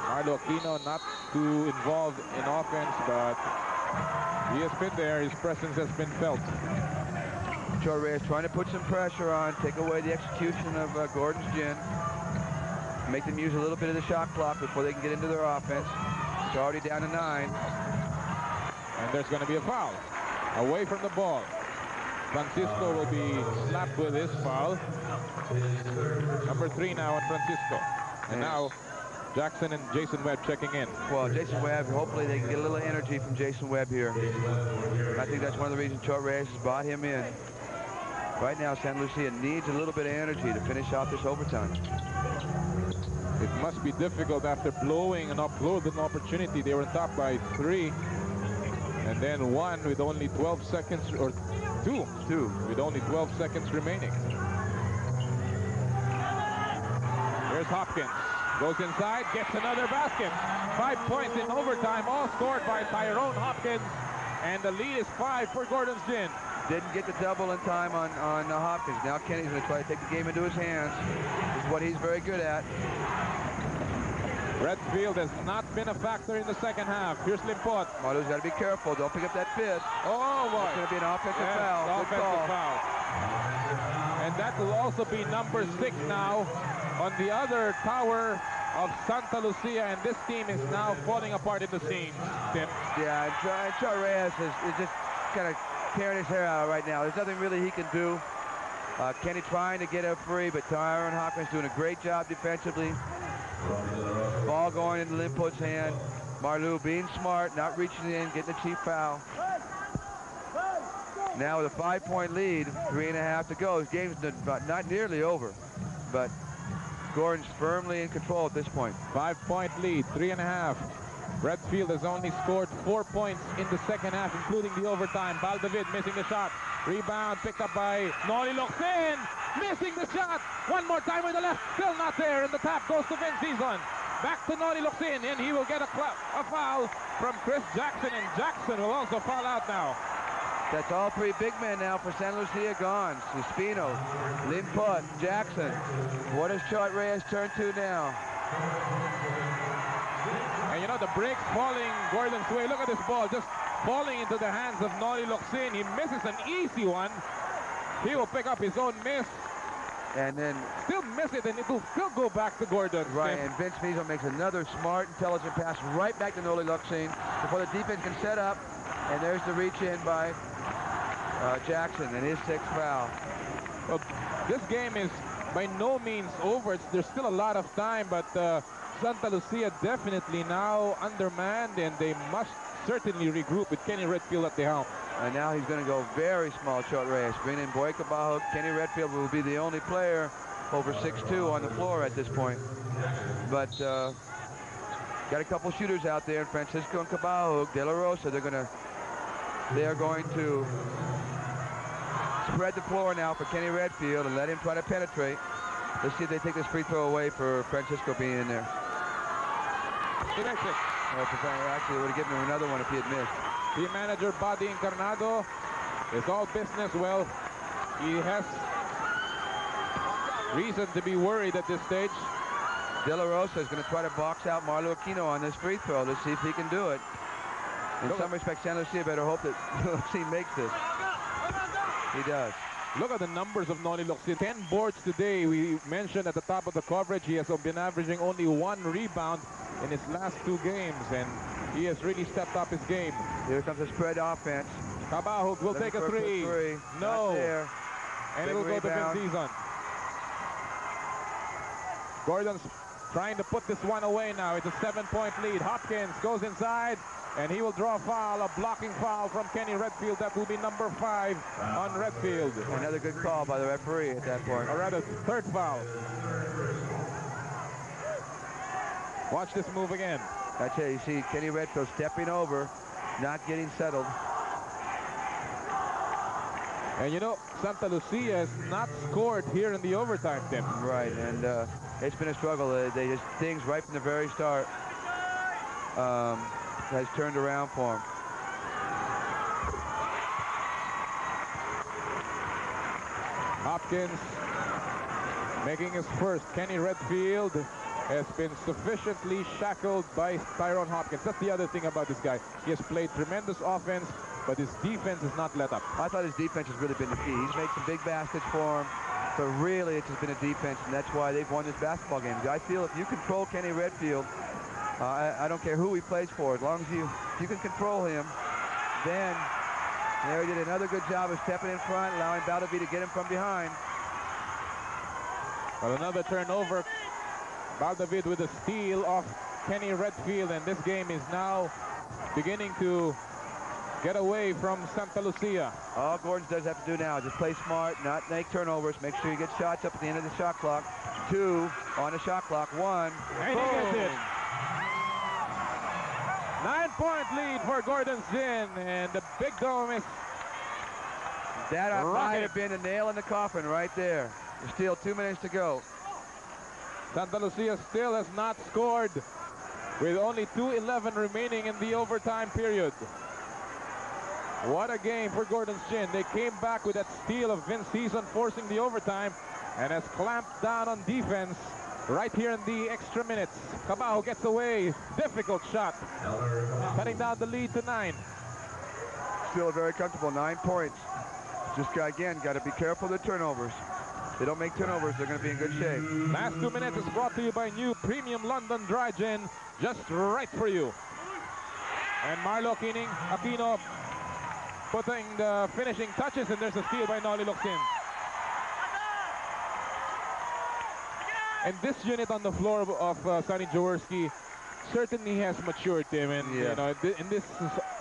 Marlo Aquino not too involved in offense, but He has been there. His presence has been felt. Short Reyes trying to put some pressure on, take away the execution of Gordon's gin. Make them use a little bit of the shot clock before they can get into their offense. It's already down to 9. And there's going to be a foul. Away from the ball. Francisco will be slapped with this foul. Number 3 now on Francisco. And now Jackson and Jason Webb checking in. Well, Jason Webb, hopefully they can get a little energy from Jason Webb here. I think that's one of the reasons Short Reyes has brought him in. Right now, Santa Lucia needs a little bit of energy to finish off this overtime. It must be difficult after blowing an opportunity. They were on top by 3. And then 1 with only 12 seconds, or 2 with only 12 seconds remaining. Here's Hopkins. Goes inside, gets another basket. 5 points in overtime, all scored by Tyrone Hopkins. And the lead is 5 for Gordon's Gin. Didn't get the double in time on Hopkins. Now Kenny's going to try to take the game into his hands. This is what he's very good at. Redfield has not been a factor in the second half. Here's Limpot. Marlo's got to be careful. Don't pick up that fifth. Oh, boy. It's going to be an offensive foul. Offensive foul. And that will also be number 6 now on the other tower of Santa Lucia. And this team is now falling apart in the seams, Tim. Yeah, and Short Reyes is just kind of tearing his hair out right now. There's nothing really he can do. Kenny trying to get up free, but Tyrone Hopkins doing a great job defensively. Ball going into Limpot's hand. Marlou being smart, not reaching in, getting a cheap foul. Now with a 5-point lead, 3.5 to go. This game's not nearly over, but Gordon's firmly in control at this point. 5-point lead, 3.5. Redfield has only scored 4 points in the second half, including the overtime. Baldavid missing the shot. Rebound picked up by Noli Locsin. Missing the shot. One more time with the left. Still not there. And the tap goes to Vince Zizon. Back to Noli Locsin. And he will get a foul from Chris Jackson. And Jackson will also foul out now. That's all 3 big men now for San Lucia gone. Suspino, Limpot, Jackson. What does Short Reyes turn to now? And you know, the break's falling Gordon's way. Look at this ball just falling into the hands of Noli Locsin. He misses an easy one. He will pick up his own miss. And then still miss it, and it will still go back to Gordon. Right, and Vince Zizon makes another smart, intelligent pass right back to Noli Locsin before the defense can set up. And there's the reach in by Jackson and his 6th foul. Well, this game is by no means over. There's still a lot of time, but Santa Lucia definitely now undermanned, and they must certainly regroup with Kenny Redfield at the helm. And now he's going to go very small, Short Reyes. Bring in Boy Cabajo. Kenny Redfield will be the only player over 6'2" on the floor at this point. But got a couple shooters out there, Francisco and Cabajo, De La Rosa. They are going to spread the floor now for Kenny Redfield and let him try to penetrate. Let's see if they take this free throw away for Francisco being in there. He makes it. Well, actually, would have given him another one if he had missed. Team manager Buddy Encarnado is all business. Well, he has reason to be worried at this stage. De La Rosa is going to try to box out Marlo Aquino on this free throw. Let's see if he can do it. In some respects, San Lucia better hope that he makes this. He does. Look at the numbers of Noli Locsin. 10 boards today. We mentioned at the top of the coverage he has been averaging only 1 rebound in his last 2 games, and he has really stepped up his game. Here comes the spread offense. Cabajo will take a 3. No. There. And it will go to Vince Zizon. Gordon's trying to put this one away now. It's a 7-point lead. Hopkins goes inside, and he will draw a foul, a blocking foul from Kenny Redfield. That will be number 5 on Redfield. Another good call by the referee at that point. Or rather, 3rd foul. Watch this move again. That's it. You see Kenny Redfield stepping over, not getting settled. And you know, Santa Lucia has not scored here in the overtime, Tim. Right, and it's been a struggle. They just, things right from the very start has turned around for them. Hopkins making his first. Kenny Redfield has been sufficiently shackled by Tyrone Hopkins. That's the other thing about this guy. He has played tremendous offense, but his defense has not let up. I thought his defense has really been the key. He's made some big baskets for him, but really it's just been a defense, and that's why they've won this basketball game. I feel if you control Kenny Redfield, I don't care who he plays for, as long as you can control him, then there he did another good job of stepping in front, allowing Baldavi to get him from behind. Well, another turnover. Baldavid with a steal off Kenny Redfield, and this game is now beginning to get away from Santa Lucia. All Gordon does have to do now is just play smart, not make turnovers, make sure you get shots up at the end of the shot clock. 2 on the shot clock, 1. And he gets it. 9-point lead for Gordon's Gin, and the Big Dome is that might have been a nail in the coffin right there. There's still 2 minutes to go. Santa Lucia still has not scored with only 2:11 remaining in the overtime period. What a game for Gordon's Gin. They came back with that steal of Vince Season, forcing the overtime, and has clamped down on defense right here in the extra minutes. Cabajo gets away. Difficult shot. Cutting down the lead to 9. Still very comfortable, 9 points. Just, again, got to be careful of the turnovers. If they don't make turnovers, they're going to be in good shape. Last 2 minutes is brought to you by new Premium London Dry Gin, just right for you. And Marlo Aquino putting the finishing touches, and there's a steal by Nolly Locsin. And this unit on the floor of Sonny Jaworski certainly has matured, Tim, and you know, in this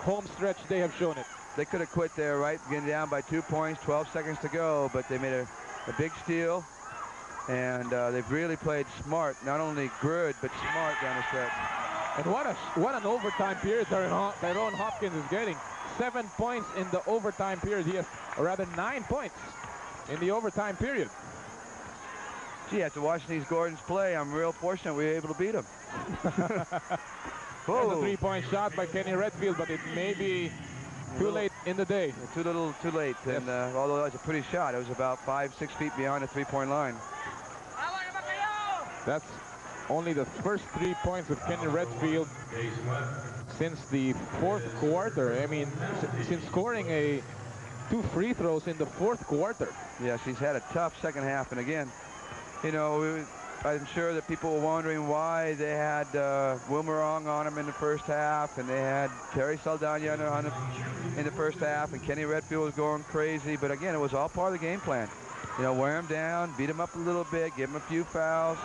home stretch, they have shown it. They could have quit there, right? Getting down by 2 points, 12 seconds to go, but they made a big steal, and they've really played smart, not only good, but smart down the stretch. And what an overtime period Tyrone Hopkins is getting. 7 points in the overtime period. He has, or rather 9 points in the overtime period. Gee, after watching these Gordons play, I'm real fortunate we were able to beat them. There's a 3-point shot by Kenny Redfield, but it may be too late in the day. Too late. Yes. And although that was a pretty shot, it was about 5-6 feet beyond the 3-point line. That's only the first 3 points of Kenny Redfield since the 4th quarter. I mean, since scoring 2 free throws in the 4th quarter. Yes, he's had a tough second half, and again, you know, I'm sure that people were wondering why they had Wilmer Ong on him in the first half, and they had Terry Saldana on him in the first half, and Kenny Redfield was going crazy. But again, it was all part of the game plan. You know, wear him down, beat him up a little bit, give him a few fouls,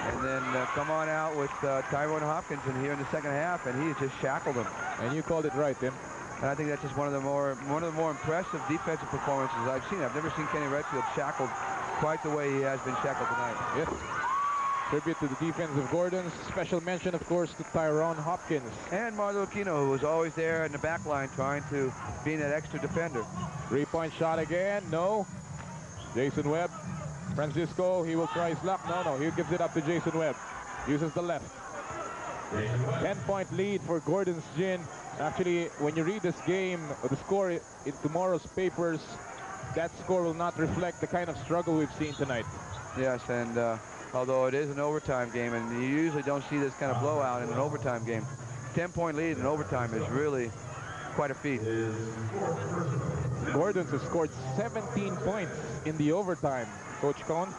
and then come on out with Tyrone Hopkins in here in the second half, and he just shackled him. And you called it right, Tim. And I think that's just one of the more impressive defensive performances I've seen. I've never seen Kenny Redfield shackled quite the way he has been shackled tonight. Yes. Tribute to the defense of Gordon's. Special mention, of course, to Tyrone Hopkins. And Marlo Aquino, who was always there in the back line trying to be that extra defender. 3-point shot again. No. Jason Webb. Francisco, he will try his luck. No, he gives it up to Jason Webb. Uses the left. 10-point lead for Gordon's Gin. Actually, when you read this game, the score in tomorrow's papers, that score will not reflect the kind of struggle we've seen tonight. Yes, and although it is an overtime game, and you usually don't see this kind of blowout in an overtime game, 10-point lead in overtime is really quite a feat. Gordons has scored 17 points in the overtime, Coach Cohn,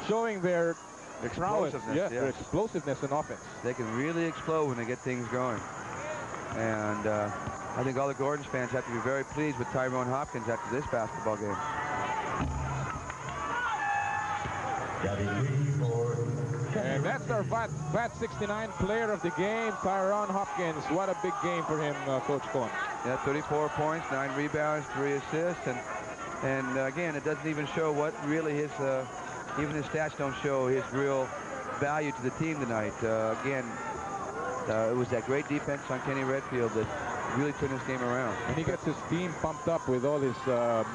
showing their explosiveness, yes, their explosiveness in offense. They can really explode when they get things going. And I think all the Gordons fans have to be very pleased with Tyrone Hopkins after this basketball game. And that's our VAT 69 player of the game, Tyrone Hopkins. What a big game for him, Coach Cohn. Yeah, 34 points, 9 rebounds, 3 assists, and again, it doesn't even show what really his, even his stats don't show his real value to the team tonight. Again, it was that great defense on Kenny Redfield that really turned this game around. And he gets his team pumped up with all his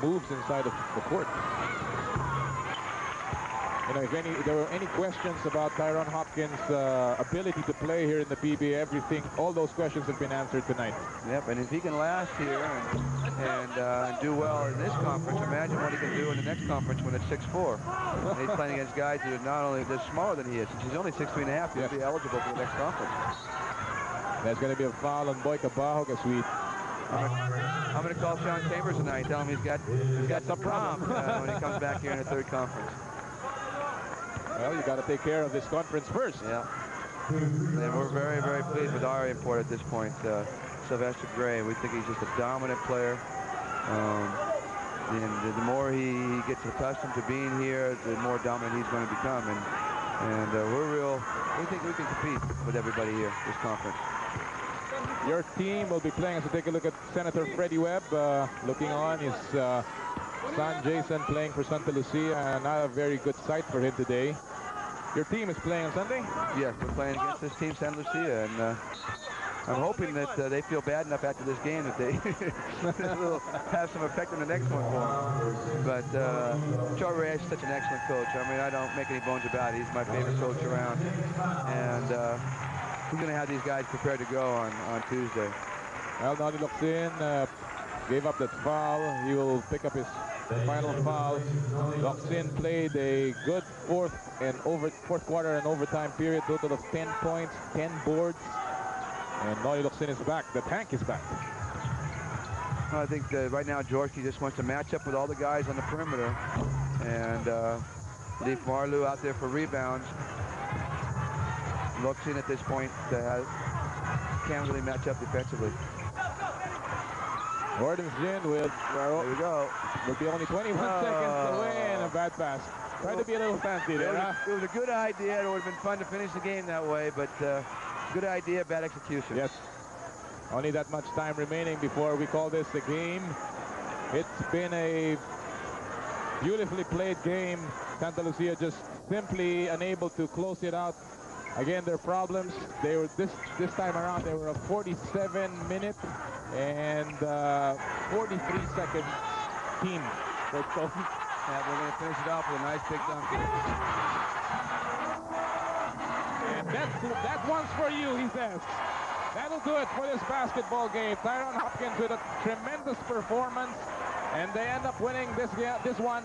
moves inside of the court. And if there were any questions about Tyrone Hopkins' ability to play here in the PBA, all those questions have been answered tonight. Yep, and if he can last here and do well in this conference, imagine what he can do in the next conference when it's 6'4". And he's playing against guys who are not only just smaller than he is, since he's only 6'3.5", he'll be eligible for the next conference. There's going to be a foul on Boyka Bahog as we... I'm going to call Sean Chambers tonight, tell him he's got some problem when he comes back here in the third conference. Well, you got to take care of this conference first. Yeah. And we're very, very pleased with our import at this point, Sylvester Gray. We think he's just a dominant player. And the more he gets accustomed to being here, the more dominant he's going to become. And we think we can compete with everybody here, this conference. Your team will be playing, as we take a look at Senator Freddie Webb, looking on his son Jason playing for Santa Lucia. Not a very good sight for him today. Your team is playing on Sunday? Yes, we're playing against this team, Santa Lucia, and I'm hoping that they feel bad enough after this game that they will have some effect on the next one for them. But Charlie Ray is such an excellent coach. I mean, I don't make any bones about it. He's my favorite coach around. And we're going to have these guys prepared to go on Tuesday. Well, now he looks in, gave up that foul. He will pick up his final foul. Locsin played a good fourth quarter and overtime period, total of 10 points, 10 boards. And Noy Locsin is back. The tank is back. I think right now Georgie just wants to match up with all the guys on the perimeter and leave Marleau out there for rebounds. Locsin at this point can't really match up defensively. Gordon's in with, there we go. Will be only 21 seconds away and a bad pass. Tried to be a little fancy there, huh? It was a good idea. It would have been fun to finish the game that way, but good idea, bad execution. Yes. Only that much time remaining before we call this a game. It's been a beautifully played game. Santa Lucia just simply unable to close it out. Again, their problems. They were this time around. They were a 47-minute and 43-second team. So yeah, they're going to finish it off with a nice big dunk. And that one's for you, he says. That'll do it for this basketball game. Tyrone Hopkins with a tremendous performance, and they end up winning this one